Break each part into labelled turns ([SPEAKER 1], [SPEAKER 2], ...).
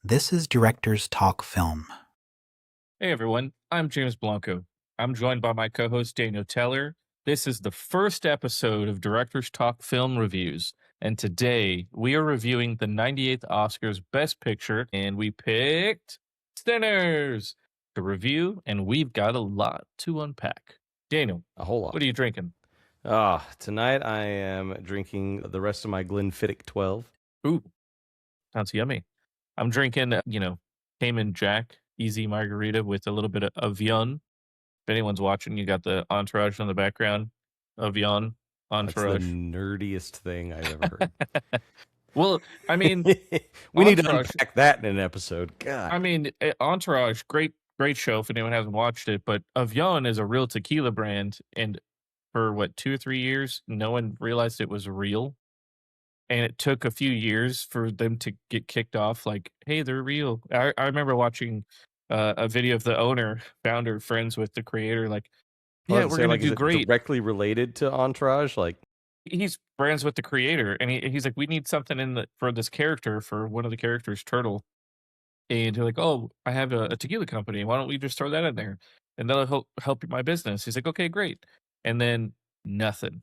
[SPEAKER 1] This is Directors Talk Film.
[SPEAKER 2] Hey everyone, I'm James Blanco. I'm joined by my co host Daniel Teller. This is the first episode of Directors Talk Film Reviews, and today we are reviewing the 98th Oscars Best Picture, and we picked Sinners to review, and we've got a lot to unpack. Daniel,
[SPEAKER 3] A whole
[SPEAKER 2] what
[SPEAKER 3] lot.
[SPEAKER 2] are you drinking?
[SPEAKER 3] Tonight I am drinking the rest of my Glenfiddich 12.
[SPEAKER 2] Ooh, sounds yummy. I'm drinking, Cayman Jack Easy Margarita with a little bit of Avion. If anyone's watching, you got the Entourage in the background. Avion,
[SPEAKER 3] That's the
[SPEAKER 2] Entourage.
[SPEAKER 3] nerdiest thing I've ever heard.
[SPEAKER 2] Well, I mean,
[SPEAKER 3] We need to
[SPEAKER 2] Entourage.
[SPEAKER 3] unpack that in an episode. God.
[SPEAKER 2] Entourage, great show if anyone hasn't watched it. But Avion is a real tequila brand, and for what 2 or 3 years, no one realized it was real, and it took a few years for them to get kicked off. Like, hey, they're real. I remember watching a video of the owner, founder, friends with the creator. Like,
[SPEAKER 3] I was
[SPEAKER 2] yeah,
[SPEAKER 3] gonna
[SPEAKER 2] we're
[SPEAKER 3] say,
[SPEAKER 2] gonna
[SPEAKER 3] like, is
[SPEAKER 2] do
[SPEAKER 3] it
[SPEAKER 2] great.
[SPEAKER 3] directly related to Entourage? Like,
[SPEAKER 2] He's friends with the creator, and he's like, we need something for this character, for one of the characters, Turtle. And they're like, oh, I have a tequila company. Why don't we just throw that in there, and that'll help my business. He's like, okay, great. And then nothing.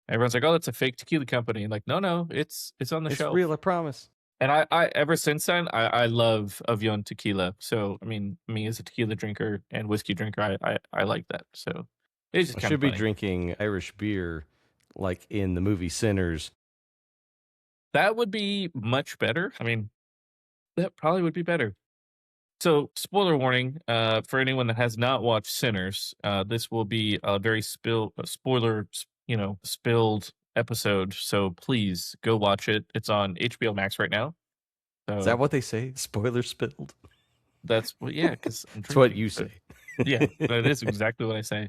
[SPEAKER 2] Everyone's like, oh, that's a fake tequila company. And like, no, it's on the
[SPEAKER 3] it's
[SPEAKER 2] shelf.
[SPEAKER 3] real, I promise.
[SPEAKER 2] And I ever since then, I love Avion tequila. So I mean, me as a tequila drinker and whiskey drinker, I like that. So it's just
[SPEAKER 3] I
[SPEAKER 2] kind of
[SPEAKER 3] should be
[SPEAKER 2] funny.
[SPEAKER 3] drinking Irish beer like in the movie Sinners.
[SPEAKER 2] That would be much better. I mean, that probably would be better. So, spoiler warning for anyone that has not watched Sinners. This will be a very spilled episode. So please go watch it. It's on HBO Max right now.
[SPEAKER 3] Is that
[SPEAKER 2] So
[SPEAKER 3] what they say? Spoiler spilled?
[SPEAKER 2] that's yeah, because I'm
[SPEAKER 3] That's what
[SPEAKER 2] drinking.
[SPEAKER 3] you
[SPEAKER 2] But
[SPEAKER 3] say.
[SPEAKER 2] yeah, that is exactly what I say.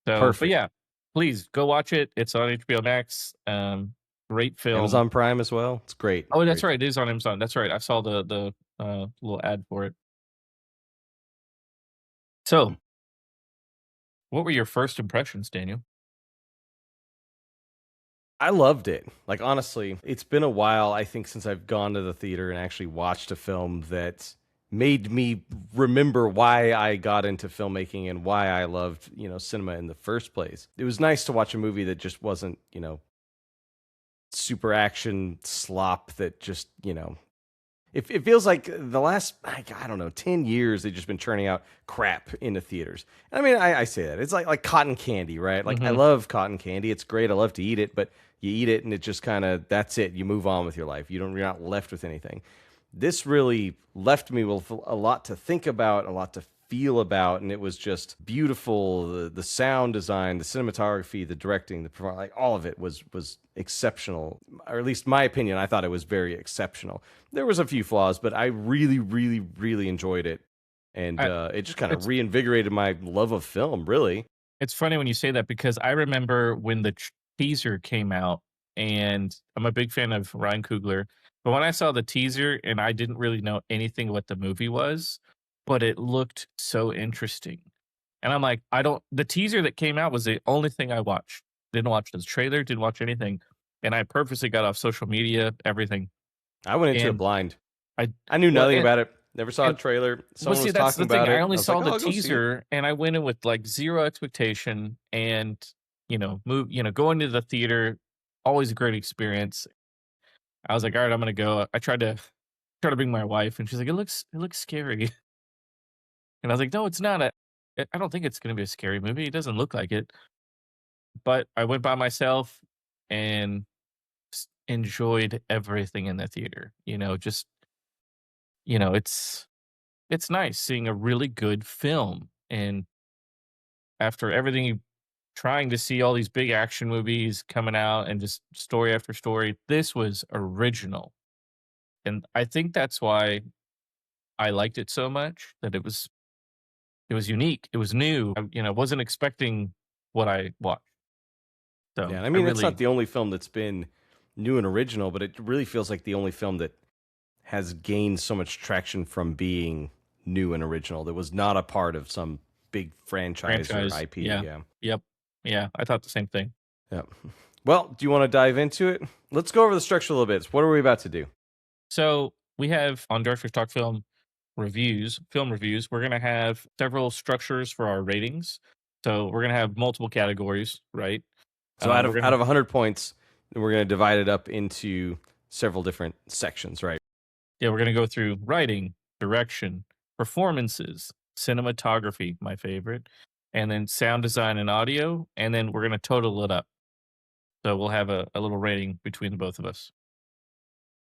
[SPEAKER 2] So, but
[SPEAKER 3] Perfect.
[SPEAKER 2] yeah, please go watch it. It's on HBO Max. Great film.
[SPEAKER 3] Amazon Prime as well. It's great.
[SPEAKER 2] Oh, that's
[SPEAKER 3] Great.
[SPEAKER 2] right. It is on Amazon. That's right. I saw the little ad for it. So, what were your first impressions, Daniel?
[SPEAKER 3] I loved it. Like, honestly, it's been a while, I think, since I've gone to the theater and actually watched a film that made me remember why I got into filmmaking and why I loved, cinema in the first place. It was nice to watch a movie that just wasn't, super action slop that just, it feels like the last, I don't know, 10 years, they've just been churning out crap into theaters. I mean, I say that. It's like cotton candy, right? Like, I
[SPEAKER 2] Hmm.
[SPEAKER 3] love cotton candy. It's great. I love to eat it, but you eat it and it just kind of, that's it. You move on with your life. You're not left with anything. This really left me with a lot to think about, a lot to feel about, and it was just beautiful. The sound design, the cinematography, the directing, like all of it was exceptional. Or at least my opinion, I thought it was very exceptional. There was a few flaws, but I really, really, really enjoyed it, and
[SPEAKER 2] I,
[SPEAKER 3] it just kind of
[SPEAKER 2] it's
[SPEAKER 3] reinvigorated my love of film. Really,
[SPEAKER 2] it's funny when you say that because I remember when the teaser came out, and I'm a big fan of Ryan Coogler. But when I saw the teaser, and I didn't really know anything what the movie was, but it looked so interesting, and I'm like, I don't. The teaser that came out was the only thing I watched. Didn't watch the trailer. Didn't watch anything, and I purposely got off social media, everything,
[SPEAKER 3] I went into it
[SPEAKER 2] and
[SPEAKER 3] blind.
[SPEAKER 2] I
[SPEAKER 3] I knew
[SPEAKER 2] well,
[SPEAKER 3] nothing about it. Never saw a
[SPEAKER 2] and
[SPEAKER 3] trailer.
[SPEAKER 2] well,
[SPEAKER 3] Someone
[SPEAKER 2] see,
[SPEAKER 3] was
[SPEAKER 2] that's
[SPEAKER 3] talking
[SPEAKER 2] the thing.
[SPEAKER 3] about
[SPEAKER 2] I
[SPEAKER 3] it.
[SPEAKER 2] only
[SPEAKER 3] I was like,
[SPEAKER 2] saw
[SPEAKER 3] oh,
[SPEAKER 2] the
[SPEAKER 3] I'll go see it.
[SPEAKER 2] teaser, and I went in with like zero expectation, and going to the theater, always a great experience. I was like, all right, I'm gonna go. I tried to bring my wife, and she's like, it looks scary, and I was like, no, it's not. I don't think it's gonna be a scary movie. It doesn't look like it. But I went by myself and enjoyed everything in the theater. Just it's nice seeing a really good film, and after everything, trying to see all these big action movies coming out and just story after story, this was original. And I think that's why I liked it so much, that it was unique. It was new. I wasn't expecting what I watched.
[SPEAKER 3] Yeah,
[SPEAKER 2] So
[SPEAKER 3] and I
[SPEAKER 2] I
[SPEAKER 3] mean, it's not
[SPEAKER 2] really
[SPEAKER 3] the only film that's been new and original, but it really feels like the only film that has gained so much traction from being new and original that was not a part of some big franchise or
[SPEAKER 2] franchise.
[SPEAKER 3] IP.
[SPEAKER 2] Yeah.
[SPEAKER 3] Yeah.
[SPEAKER 2] Yep. Yeah. I thought the same thing.
[SPEAKER 3] Yeah. Well, do you want to dive into it? Let's go over the structure a little bit. What are we about to do?
[SPEAKER 2] So we have on Director's Talk film reviews, we're going to have several structures for our ratings. So we're going to have multiple categories, right?
[SPEAKER 3] So out
[SPEAKER 2] We're
[SPEAKER 3] of
[SPEAKER 2] going
[SPEAKER 3] out
[SPEAKER 2] to,
[SPEAKER 3] of 100 points, we're going to divide it up into several different sections, right?
[SPEAKER 2] yeah, we're going to go through writing, direction, performances, cinematography, my favorite, and then sound design and audio. And then we're going to total it up. So we'll have a little rating between the both of us.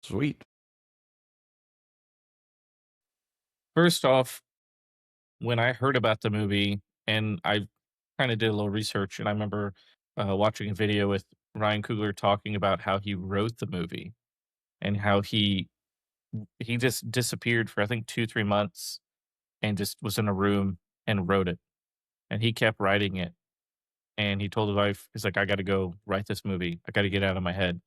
[SPEAKER 3] Sweet.
[SPEAKER 2] First off, when I heard about the movie, and I kind of did a little research, and I remember watching a video with Ryan Coogler talking about how he wrote the movie and how he just disappeared for I think 2 3 months and just was in a room and wrote it, and he kept writing it, and he told his wife, he's like, I got to go write this movie, I got to get it out of my head.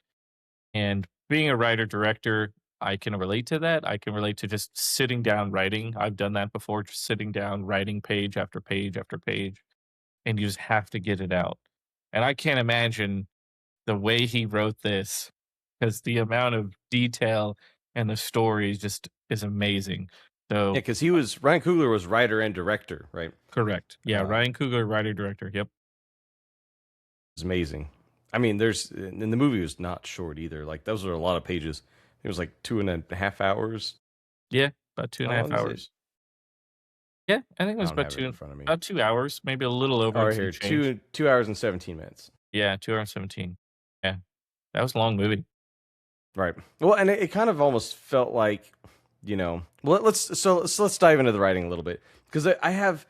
[SPEAKER 2] And being a writer director, I can relate to that. I can relate to just sitting down writing. I've done that before, just sitting down writing page after page after page, and you just have to get it out. And I can't imagine the way he wrote this, because the amount of detail and the story just is amazing.
[SPEAKER 3] Yeah,
[SPEAKER 2] So
[SPEAKER 3] because Ryan Coogler was writer and director, right?
[SPEAKER 2] correct. Yeah,
[SPEAKER 3] Uh,
[SPEAKER 2] Ryan Coogler, writer director. Yep.
[SPEAKER 3] it's amazing. I mean, and the movie was not short either. Like those are a lot of pages. It was like 2.5 hours.
[SPEAKER 2] Yeah, about two and
[SPEAKER 3] How
[SPEAKER 2] a half
[SPEAKER 3] long is it?
[SPEAKER 2] hours. Yeah, I think it
[SPEAKER 3] I
[SPEAKER 2] was
[SPEAKER 3] don't have it in front of me.
[SPEAKER 2] about 2 hours, maybe a little
[SPEAKER 3] All
[SPEAKER 2] over
[SPEAKER 3] right,
[SPEAKER 2] some
[SPEAKER 3] here,
[SPEAKER 2] change.
[SPEAKER 3] 2 hours and 17 minutes.
[SPEAKER 2] Yeah, 2 hours 17. Yeah, that was a long movie.
[SPEAKER 3] Right. Well, and it kind of almost felt like, well, let's dive into the writing a little bit because I have,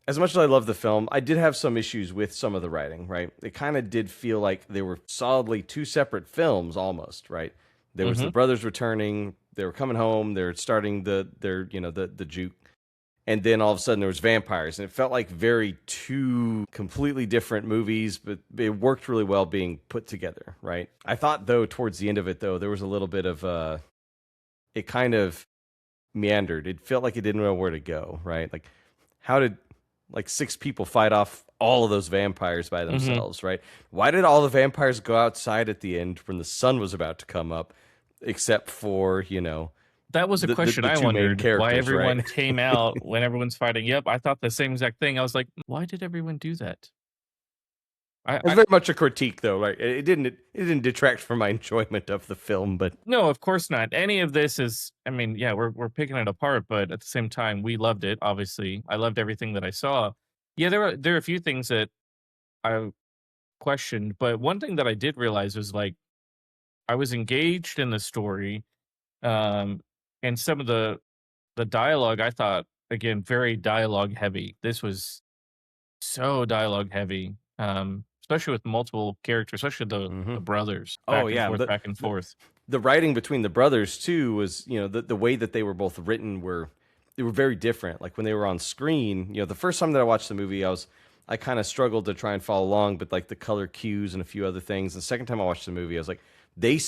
[SPEAKER 3] as much as I love the film, I did have some issues with some of the writing. Right. It kind of did feel like they were solidly two separate films almost. Right. There was the
[SPEAKER 2] Mhm.
[SPEAKER 3] brothers returning. They were coming home. They're starting the juke. And then all of a sudden there was vampires, and it felt like very two completely different movies, but it worked really well being put together, right? I thought though towards the end of it though there was a little bit of it kind of meandered. It felt like it didn't know where to go, right? Like how did like six people fight off all of those vampires by
[SPEAKER 2] Mhm.
[SPEAKER 3] themselves, right? Why did all the vampires go outside at the end when the sun was about to come up, except for
[SPEAKER 2] That was a
[SPEAKER 3] the
[SPEAKER 2] question
[SPEAKER 3] the
[SPEAKER 2] I
[SPEAKER 3] two main
[SPEAKER 2] wondered, why
[SPEAKER 3] characters, right?
[SPEAKER 2] everyone came out when everyone's fighting. Yep, I thought the same exact thing. I was like, "Why did everyone do that?"
[SPEAKER 3] It's
[SPEAKER 2] I
[SPEAKER 3] very much a critique, though, right? It didn't detract from my enjoyment of the film, but
[SPEAKER 2] no, of course not. Any of this is, I mean, yeah, we're picking it apart, but at the same time, we loved it, obviously. I loved everything that I saw. Yeah, there are a few things that I questioned, but one thing that I did realize was, like, I was engaged in the story, um, and some of the dialogue I thought, again, very dialogue heavy. This was so dialogue heavy, especially with multiple characters, especially the
[SPEAKER 3] mhm.
[SPEAKER 2] brothers,
[SPEAKER 3] Oh yeah,
[SPEAKER 2] back and
[SPEAKER 3] the
[SPEAKER 2] forth.
[SPEAKER 3] the writing between the brothers too was the way that they were both written were they were very different. Like when they were on screen, the first time that I watched the movie, I kind of struggled to try and follow along, but like the color cues and a few other things. The second time I watched the movie, I was like, they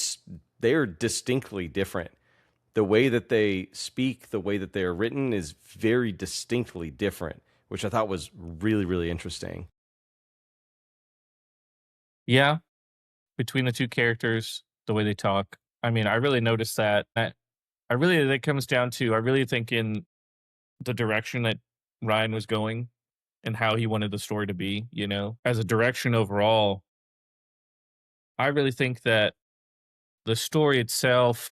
[SPEAKER 3] are distinctly different. The way that they speak, the way that they are written is very distinctly different, which I thought was really, really interesting.
[SPEAKER 2] Yeah, between the two characters, the way they talk. I mean, I really noticed that. I really that comes down to I really think in the direction that Ryan was going and how he wanted the story to be. As a direction overall, I really think that the story itself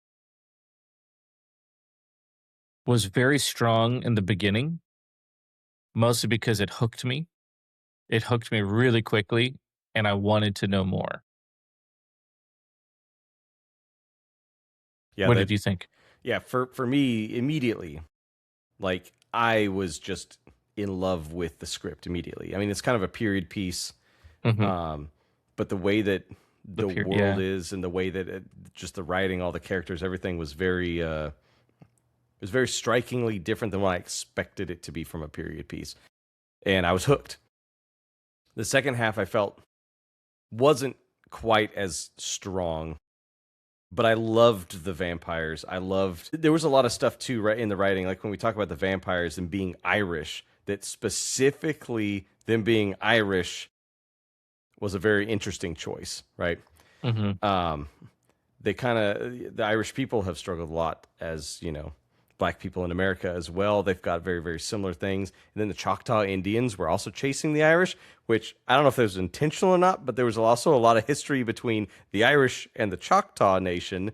[SPEAKER 2] was very strong in the beginning, mostly because it hooked me. It hooked me really quickly, and I wanted to know more.
[SPEAKER 3] Yeah,
[SPEAKER 2] What did you think?
[SPEAKER 3] for me immediately, like I was just in love with the script immediately. I mean, it's kind of a period piece,
[SPEAKER 2] Mhm.
[SPEAKER 3] um, but the way that
[SPEAKER 2] The
[SPEAKER 3] the
[SPEAKER 2] pure
[SPEAKER 3] world
[SPEAKER 2] yeah.
[SPEAKER 3] is and the way that just the writing, all the characters, everything was very strikingly different than what I expected it to be from a period piece, and I was hooked. The second half I felt wasn't quite as strong, but I loved the vampires. There was a lot of stuff too, right, in the writing, like when we talk about the vampires and being Irish, that specifically them being Irish was a very interesting choice, right?
[SPEAKER 2] Mhm.
[SPEAKER 3] Um, the Irish people have struggled a lot, as black people in America as well. They've got very, very similar things. And then the Choctaw Indians were also chasing the Irish, which I don't know if it was intentional or not, but there was also a lot of history between the Irish and the Choctaw Nation,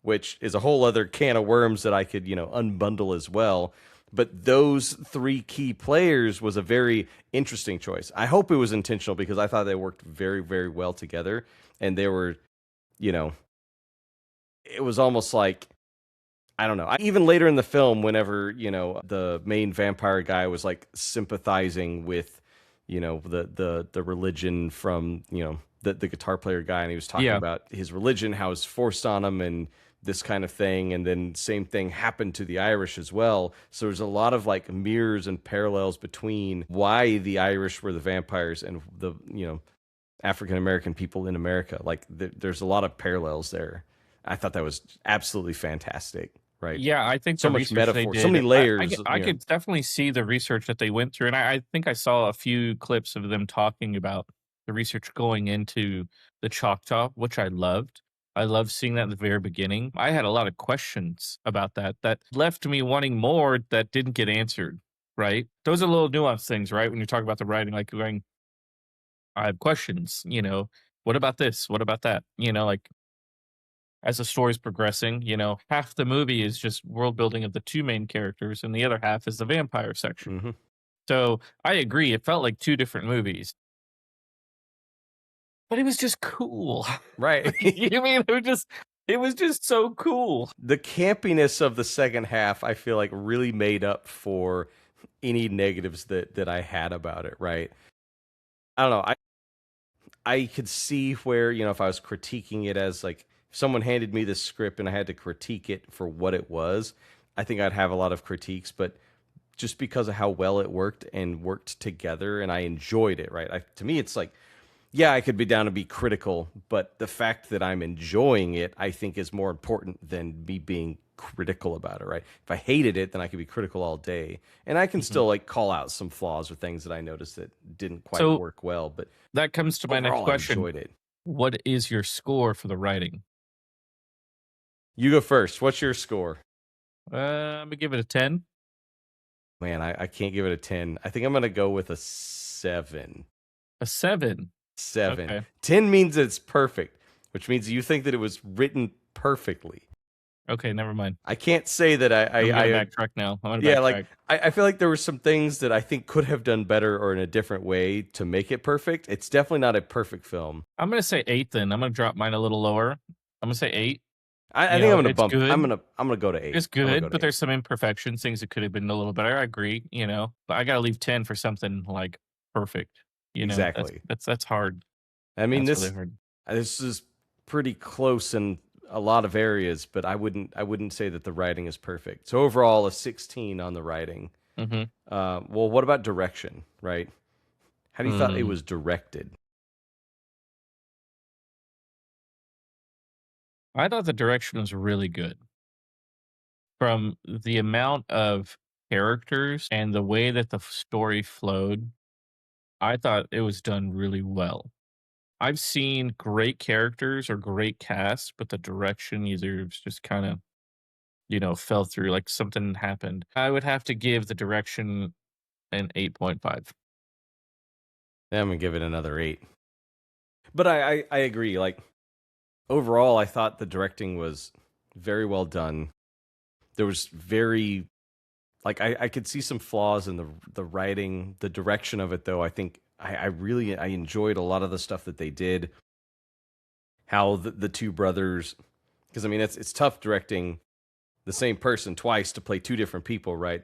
[SPEAKER 3] which is a whole other can of worms that I could, unbundle as well. But those three key players was a very interesting choice. I hope it was intentional because I thought they worked very, very well together. And they were, it was almost like, I don't know. Even later in the film, whenever, the main vampire guy was like sympathizing with, the religion from, the guitar player guy, and he was talking
[SPEAKER 2] Yeah.
[SPEAKER 3] about his religion, how it's forced on him and this kind of thing. And then same thing happened to the Irish as well. So there's a lot of like mirrors and parallels between why the Irish were the vampires and the, African American people in America. Like there's a lot of parallels there. I thought that was absolutely fantastic. Right.
[SPEAKER 2] Yeah, I think
[SPEAKER 3] So
[SPEAKER 2] the
[SPEAKER 3] much
[SPEAKER 2] research
[SPEAKER 3] metaphor,
[SPEAKER 2] they
[SPEAKER 3] so
[SPEAKER 2] did,
[SPEAKER 3] many layers.
[SPEAKER 2] I could definitely see the research that they went through, and I think I saw a few clips of them talking about the research going into the Choctaw, which I loved. I loved seeing that in the very beginning. I had a lot of questions about that left me wanting more that didn't get answered, right? Those are little nuanced things, right? When you talk about the writing, like going, I have questions, what about this? What about that? Like as the story's progressing, half the movie is just world building of the two main characters, and the other half is the vampire section.
[SPEAKER 3] Hmm.
[SPEAKER 2] So I agree, it felt like two different movies, but it was just cool.
[SPEAKER 3] Right.
[SPEAKER 2] You mean it was just so cool.
[SPEAKER 3] The campiness of the second half, I feel like, really made up for any negatives that I had about it. Right. I don't know. I could see where, if I was critiquing it as like, if someone handed me this script and I had to critique it for what it was, I think I'd have a lot of critiques. But just because of how well it worked and worked together, and I enjoyed it, right? To me, it's like, yeah, I could be down to be critical, but the fact that I'm enjoying it, I think, is more important than me being critical about it, right? If I hated it, then I could be critical all day, and I can
[SPEAKER 2] Mhm.
[SPEAKER 3] still like call out some flaws or things that I noticed that didn't quite
[SPEAKER 2] So
[SPEAKER 3] work well. But
[SPEAKER 2] that comes to my next
[SPEAKER 3] overall, I
[SPEAKER 2] question.
[SPEAKER 3] enjoyed it.
[SPEAKER 2] What is your score for the writing?
[SPEAKER 3] You go first. What's your score?
[SPEAKER 2] I'm gonna give it a 10.
[SPEAKER 3] Man, I can't give it a 10. I think I'm gonna go with a 7.
[SPEAKER 2] A 7.
[SPEAKER 3] 7.
[SPEAKER 2] Okay.
[SPEAKER 3] 10 means it's perfect, which means you think that it was written perfectly.
[SPEAKER 2] Okay, never mind.
[SPEAKER 3] I can't say that
[SPEAKER 2] I'm gonna backtrack now. I'm gonna
[SPEAKER 3] yeah,
[SPEAKER 2] backtrack.
[SPEAKER 3] like I feel like there were some things that I think could have done better or in a different way to make it perfect. It's definitely not a perfect film.
[SPEAKER 2] I'm gonna say 8 then. I'm gonna drop mine a little lower. I'm gonna say 8.
[SPEAKER 3] I think I'm gonna
[SPEAKER 2] It's
[SPEAKER 3] bump.
[SPEAKER 2] good.
[SPEAKER 3] I'm gonna go to 8.
[SPEAKER 2] It's
[SPEAKER 3] I'm gonna
[SPEAKER 2] good,
[SPEAKER 3] go to
[SPEAKER 2] but
[SPEAKER 3] 8.
[SPEAKER 2] there's some imperfections, things that could have been a little better. I agree, but I gotta leave 10 for something like perfect.
[SPEAKER 3] Exactly.
[SPEAKER 2] That's hard.
[SPEAKER 3] I mean,
[SPEAKER 2] That's really hard.
[SPEAKER 3] this is pretty close in a lot of areas, but I wouldn't say that the writing is perfect. So overall, a 16 on the writing.
[SPEAKER 2] Hmm.
[SPEAKER 3] Well, what about direction? Right? How do you thought it was directed?
[SPEAKER 2] I thought the direction was really good. From the amount of characters and the way that the story flowed, I thought it was done really well. I've seen great characters or great casts, but the direction either was just kind of, fell through, like something happened. I would have to give the direction an 8.5.
[SPEAKER 3] I'm gonna give it another 8. But I agree. Like overall, I thought the directing was very well done. There was very like I could see some flaws in the writing, the direction of it though. I think I really I enjoyed a lot of the stuff that they did. How the two brothers, because I mean it's tough directing the same person twice to play two different people, right?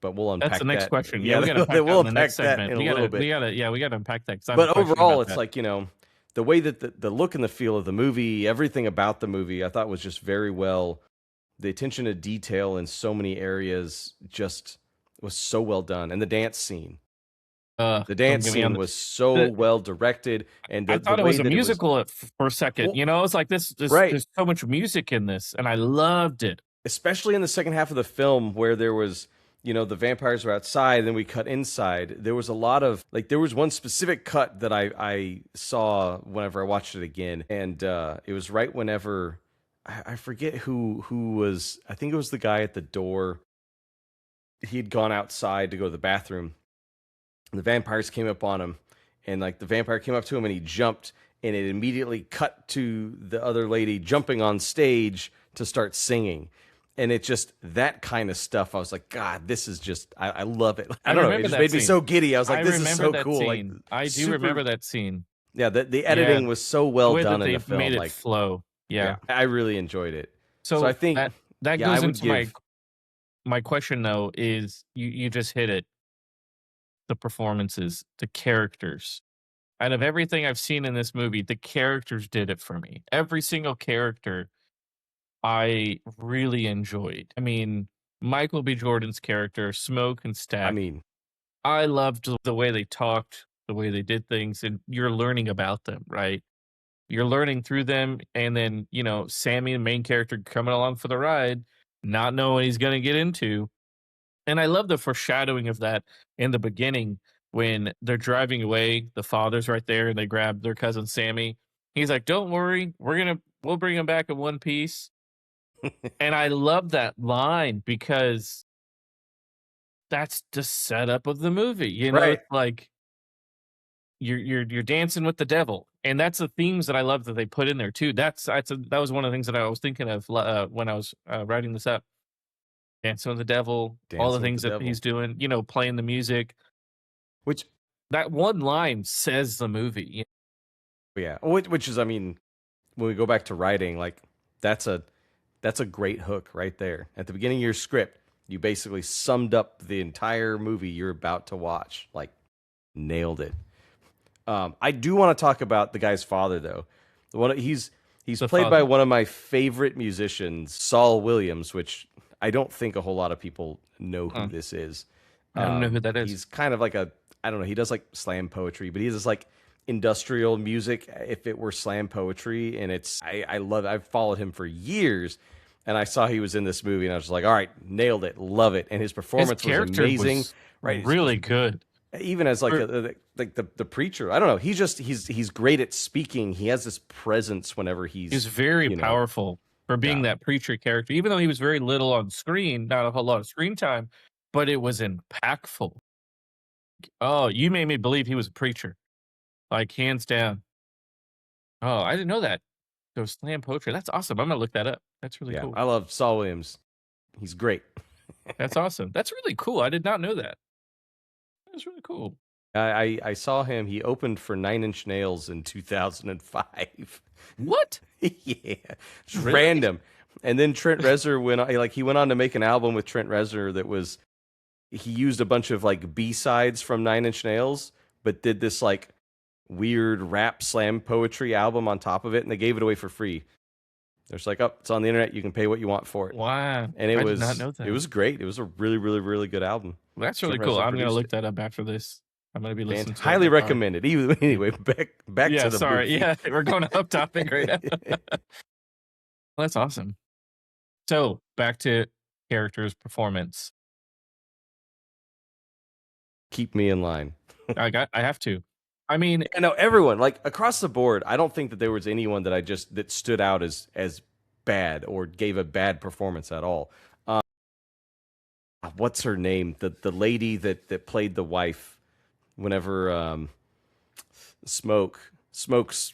[SPEAKER 3] But we'll unpack
[SPEAKER 2] That's the next
[SPEAKER 3] that.
[SPEAKER 2] question.
[SPEAKER 3] Yeah,
[SPEAKER 2] We gotta unpack that
[SPEAKER 3] we'll
[SPEAKER 2] in the
[SPEAKER 3] unpack
[SPEAKER 2] next
[SPEAKER 3] that
[SPEAKER 2] segment.
[SPEAKER 3] in a
[SPEAKER 2] We
[SPEAKER 3] little
[SPEAKER 2] gotta,
[SPEAKER 3] bit.
[SPEAKER 2] we gotta unpack that because I have a
[SPEAKER 3] But
[SPEAKER 2] question
[SPEAKER 3] overall,
[SPEAKER 2] about
[SPEAKER 3] it's
[SPEAKER 2] that.
[SPEAKER 3] like, the way that the look and the feel of the movie, everything about the movie, I thought was just very well. The attention to detail in so many areas just was so well done. And the dance scene. The
[SPEAKER 2] Don't
[SPEAKER 3] dance
[SPEAKER 2] get me on
[SPEAKER 3] scene was so
[SPEAKER 2] the.
[SPEAKER 3] well directed. And
[SPEAKER 2] I
[SPEAKER 3] the
[SPEAKER 2] thought it
[SPEAKER 3] way
[SPEAKER 2] was a
[SPEAKER 3] that it was.
[SPEAKER 2] musical for a second.
[SPEAKER 3] Well,
[SPEAKER 2] It's like this.
[SPEAKER 3] right.
[SPEAKER 2] There's so much music in this, and I loved it.
[SPEAKER 3] Especially in the second half of the film where there was, the vampires were outside and then we cut inside. There was a lot of like there was one specific cut that I saw whenever I watched it again. And it was right whenever I forget who was. I think it was the guy at the door. He'd gone outside to go to the bathroom. And the vampires came up on him, and like the vampire came up to him and he jumped, and it immediately cut to the other lady jumping on stage to start singing. And it just, that kind of stuff, I was like, God, this is just, I love it. I don't know, it just made me so giddy. I was like, this is so cool. Like,
[SPEAKER 2] I do remember that scene.
[SPEAKER 3] Yeah, the editing was so well done in the film.
[SPEAKER 2] Made it flow. Yeah,
[SPEAKER 3] I really enjoyed it.
[SPEAKER 2] So
[SPEAKER 3] I think
[SPEAKER 2] that goes into my question though. Is you just hit it? The performances, the characters. Out of everything I've seen in this movie, the characters did it for me. Every single character I really enjoyed. I mean, Michael B. Jordan's character, Smoke and Stack.
[SPEAKER 3] I mean,
[SPEAKER 2] I loved the way they talked, the way they did things, and you're learning about them, right? You're learning through them, and then, you know, Sammy, the main character, coming along for the ride, not knowing what he's going to get into. And I love the foreshadowing of that in the beginning when they're driving away. The father's right there, and they grab their cousin Sammy. He's like, "Don't worry, we'll bring him back in one piece." And I love that line because that's the setup of the movie. You know,
[SPEAKER 3] right.
[SPEAKER 2] It's like you're dancing with the devil, and that's the themes that I love that they put in there too. That was one of the things that I was thinking of when I was writing this up. Dancing with the devil, all the things that he's doing, you know, playing the music.
[SPEAKER 3] Which
[SPEAKER 2] that one line says the movie.
[SPEAKER 3] Yeah, which is, I mean, when we go back to writing, like that's a great hook right there. At the beginning of your script, you basically summed up the entire movie you're about to watch. Like, nailed it. I do want to talk about the guy's father, though. He's played by one of my favorite musicians, Saul Williams, which I don't think a whole lot of people know who this is.
[SPEAKER 2] I don't know who that is.
[SPEAKER 3] He's kind of like I don't know, he does like slam poetry, but he does like industrial music if it were slam poetry, and I love it. I've followed him for years, and I saw he was in this movie, and I was like, all right, nailed it, love it. And his performance was amazing. Right,
[SPEAKER 2] really good.
[SPEAKER 3] Even as like the preacher, I don't know. He's great at speaking. He has this presence whenever he's
[SPEAKER 2] very powerful for being that preacher character. Even though he was very little on screen, not a whole lot of screen time, but it was impactful. Oh, you made me believe he was a preacher, like hands down. Oh, I didn't know that. Those slam poetry. That's awesome. I'm gonna look that up. That's really cool.
[SPEAKER 3] I love Saul Williams. He's great.
[SPEAKER 2] That's awesome. That's really cool. I did not know that. That's really cool.
[SPEAKER 3] I saw him. He opened for 9 Inch Nails in 2005.
[SPEAKER 2] What?
[SPEAKER 3] Yeah, just random. And then Trent Reznor went on to make an album with Trent Reznor that was, he used a bunch of like B-sides from 9 Inch Nails, but did this like weird rap slam poetry album on top of it, and they gave it away for free. They're just like, oh, it's on the internet. You can pay what you want for it.
[SPEAKER 2] Wow.
[SPEAKER 3] And I
[SPEAKER 2] did not know that.
[SPEAKER 3] It was great. It was a really, really, really good album.
[SPEAKER 2] Well, that's really cool. I'm going to look that up after this. I'm going to be listening to it.
[SPEAKER 3] Highly recommended. Anyway, back to the movie.
[SPEAKER 2] Yeah, we're going off topic right now. Well, that's awesome. So, back to characters' performance.
[SPEAKER 3] Keep me in line.
[SPEAKER 2] I have to. I mean,
[SPEAKER 3] I know everyone, like across the board, I don't think that there was anyone that stood out as bad or gave a bad performance at all. What's her name? The lady that played the wife whenever Smoke's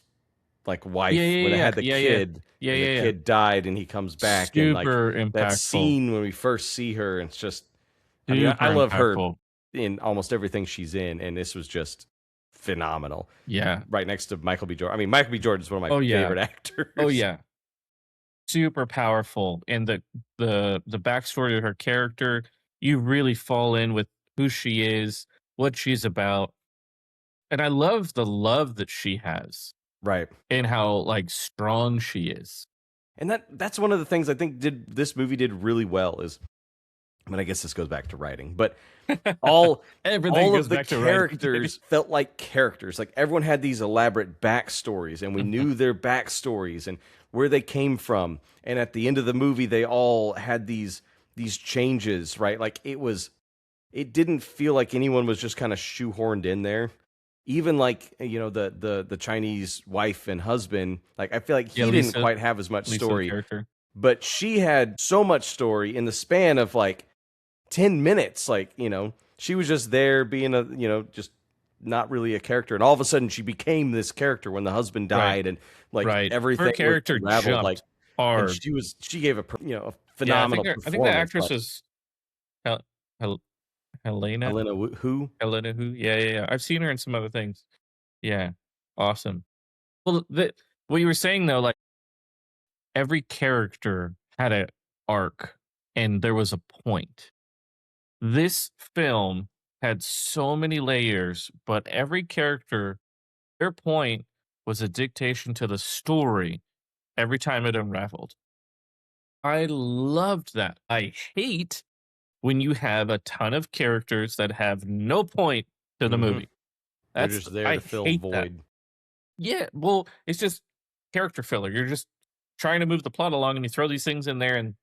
[SPEAKER 3] like wife when they had the kid. The kid died and he comes back.
[SPEAKER 2] Super
[SPEAKER 3] and
[SPEAKER 2] impactful.
[SPEAKER 3] That scene when we first see her, it's just I love her in almost everything she's in, and this was just phenomenal.
[SPEAKER 2] Yeah.
[SPEAKER 3] Right next to Michael B. Jordan. I mean, Michael B. Jordan is one of my favorite actors.
[SPEAKER 2] Oh yeah. Super powerful. And the backstory of her character, you really fall in with who she is, what she's about. And I love the love that she has.
[SPEAKER 3] Right.
[SPEAKER 2] And how like strong she is.
[SPEAKER 3] And that's one of the things I think this movie did really well is, I mean, I guess this goes back to writing, but all of the characters felt like characters. Like everyone had these elaborate backstories, and we knew their backstories and where they came from. And at the end of the movie, they all had these changes, right? Like it didn't feel like anyone was just kind of shoehorned in there. Even like, you know, the Chinese wife and husband, like I feel like he didn't quite have as much story. but she had so much story in the span of like 10 minutes. Like, she was just there being just not really a character. And all of a sudden she became this character when the husband
[SPEAKER 2] Right.
[SPEAKER 3] died and like
[SPEAKER 2] Right. Her
[SPEAKER 3] everything was
[SPEAKER 2] character
[SPEAKER 3] unraveled. Like,
[SPEAKER 2] jumped
[SPEAKER 3] and
[SPEAKER 2] hard.
[SPEAKER 3] she gave a
[SPEAKER 2] Yeah,
[SPEAKER 3] phenomenal
[SPEAKER 2] I think the
[SPEAKER 3] performance.
[SPEAKER 2] actress
[SPEAKER 3] Like,
[SPEAKER 2] is Hel Hel Helena
[SPEAKER 3] Helena, who?
[SPEAKER 2] Helena who? Yeah, yeah, yeah. I've seen her in some other things. Yeah. Awesome. Well, what you were saying though, like every character had a arc and there was a point. This film had so many layers, but every character, their point was a dictation to the story every time it unraveled. I loved that. I hate when you have a ton of characters that have no point to the
[SPEAKER 3] Hmm.
[SPEAKER 2] movie.
[SPEAKER 3] They're just there
[SPEAKER 2] I
[SPEAKER 3] to fill
[SPEAKER 2] hate that.
[SPEAKER 3] void.
[SPEAKER 2] Yeah, well, it's just character filler. You're just trying to move the plot along and you throw these things in there and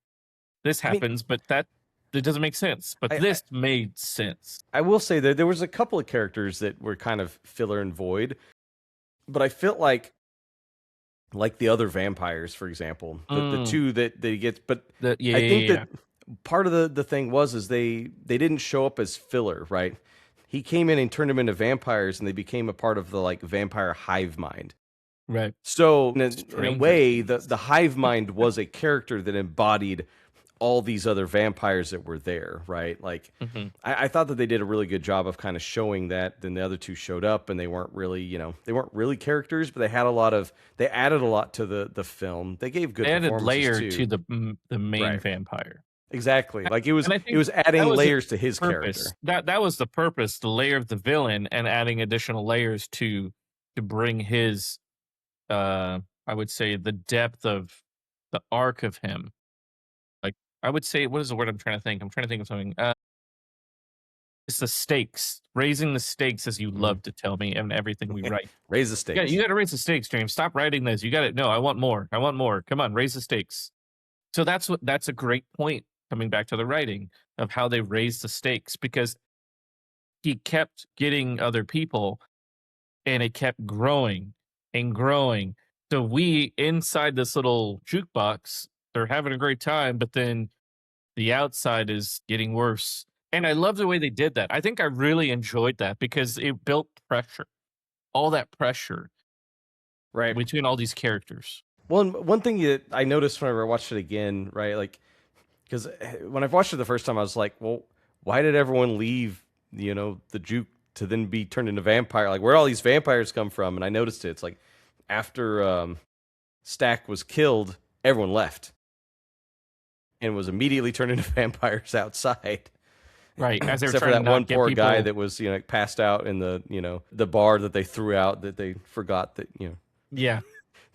[SPEAKER 2] this
[SPEAKER 3] I mean,
[SPEAKER 2] happens, but that it doesn't make sense. But
[SPEAKER 3] I
[SPEAKER 2] this made sense.
[SPEAKER 3] I will say that there was a couple of characters that were kind of filler and void, but I felt like the other vampires, for example, the
[SPEAKER 2] Mm,
[SPEAKER 3] two that he gets. But
[SPEAKER 2] yeah,
[SPEAKER 3] I think
[SPEAKER 2] yeah,
[SPEAKER 3] that
[SPEAKER 2] yeah.
[SPEAKER 3] part of the thing was is they didn't show up as filler, right? He came in and turned them into vampires, and they became a part of the like vampire hive mind.
[SPEAKER 2] Right.
[SPEAKER 3] So in a
[SPEAKER 2] Stranger
[SPEAKER 3] way,
[SPEAKER 2] Things.
[SPEAKER 3] the hive mind was a character that embodied all these other vampires that were there, right? Like,
[SPEAKER 2] Mhm.
[SPEAKER 3] I thought that they did a really good job of kind of showing that. Then the other two showed up, and they weren't really, they weren't really characters, but they added a lot to the film. They gave good
[SPEAKER 2] They added
[SPEAKER 3] performances
[SPEAKER 2] layer
[SPEAKER 3] too,
[SPEAKER 2] to the main
[SPEAKER 3] right?
[SPEAKER 2] vampire.
[SPEAKER 3] Exactly. Like
[SPEAKER 2] And I
[SPEAKER 3] it
[SPEAKER 2] think
[SPEAKER 3] was
[SPEAKER 2] that
[SPEAKER 3] adding
[SPEAKER 2] was its
[SPEAKER 3] layers to his
[SPEAKER 2] purpose.
[SPEAKER 3] character.
[SPEAKER 2] That was the purpose, the layer of the villain and adding additional layers to bring his I would say the depth of the arc of him. Like I would say what is the word I'm trying to think? I'm trying to think of something. It's the stakes. Raising the stakes as you
[SPEAKER 3] Mhm.
[SPEAKER 2] love to tell me and everything we write.
[SPEAKER 3] Raise the
[SPEAKER 2] Yeah, you
[SPEAKER 3] stakes.
[SPEAKER 2] gotta raise the stakes, James. Stop writing this. You gotta no, I want more. I want more. Come on, raise the stakes. So that's a great point coming back to the writing of how they raised the stakes because he kept getting other people and it kept growing and growing. So we inside this little jukebox, they're having a great time, but then the outside is getting worse. And I love the way they did that. I think I really enjoyed that because it built pressure, all that pressure
[SPEAKER 3] Right.
[SPEAKER 2] between all these characters.
[SPEAKER 3] Well, and one thing that I noticed whenever I watched it again, right? Like, because when I watched it the first time, I was like, well, why did everyone leave, the juke to then be turned into vampire? Like, where all these vampires come from? And I noticed it. It's like after Stack was killed, everyone left and was immediately turned into vampires outside.
[SPEAKER 2] Right. As they were
[SPEAKER 3] Except for
[SPEAKER 2] trying to
[SPEAKER 3] that one
[SPEAKER 2] not get
[SPEAKER 3] poor guy
[SPEAKER 2] people.
[SPEAKER 3] that was, passed out in the bar that they threw out that they forgot that,
[SPEAKER 2] Yeah.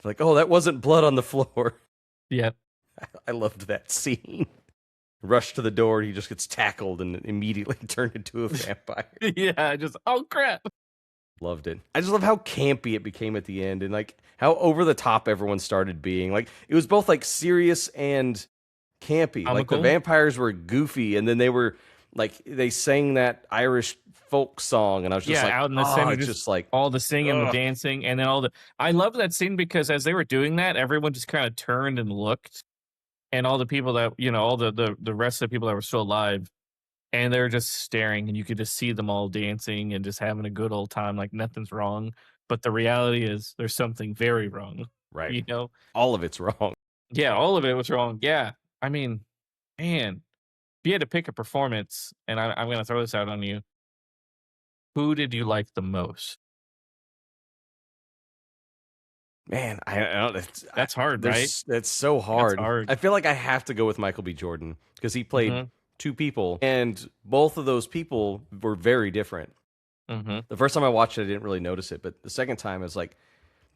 [SPEAKER 3] like, oh, that wasn't blood on the floor.
[SPEAKER 2] Yep.
[SPEAKER 3] I loved that scene. Rush to the door, he just gets tackled and immediately turned into a vampire.
[SPEAKER 2] Yeah. Just, oh, crap.
[SPEAKER 3] Loved it. I just love how campy it became at the end and like how over the top everyone started being. Like it was both like serious and campy. Like the
[SPEAKER 2] Comical.
[SPEAKER 3] vampires were goofy and then they were like they sang that Irish folk song and I was just
[SPEAKER 2] Yeah,
[SPEAKER 3] like,
[SPEAKER 2] out in the
[SPEAKER 3] oh,
[SPEAKER 2] center,
[SPEAKER 3] it's
[SPEAKER 2] just
[SPEAKER 3] just like,
[SPEAKER 2] all the singing, the
[SPEAKER 3] ugh.
[SPEAKER 2] dancing, and then all the I love that scene because as they were doing that, everyone just kinda turned and looked, and all the people that all the rest of the people that were still alive, and they were just staring, and you could just see them all dancing and just having a good old time like nothing's wrong, but the reality is there's something very wrong,
[SPEAKER 3] Right.
[SPEAKER 2] you know?
[SPEAKER 3] All of it's wrong.
[SPEAKER 2] Yeah, all of it was wrong, yeah. I mean, man, if you had to pick a performance, and I'm gonna throw this out on you, who did you like the most?
[SPEAKER 3] Man, I don't.
[SPEAKER 2] That's hard, right?
[SPEAKER 3] That's so
[SPEAKER 2] That's
[SPEAKER 3] hard.
[SPEAKER 2] hard.
[SPEAKER 3] I feel like I have to go with Michael B. Jordan because he played
[SPEAKER 2] Mhm,
[SPEAKER 3] two people, and both of those people were very different.
[SPEAKER 2] mhm,
[SPEAKER 3] The first time I watched it, I didn't really notice it, but the second time, I was like,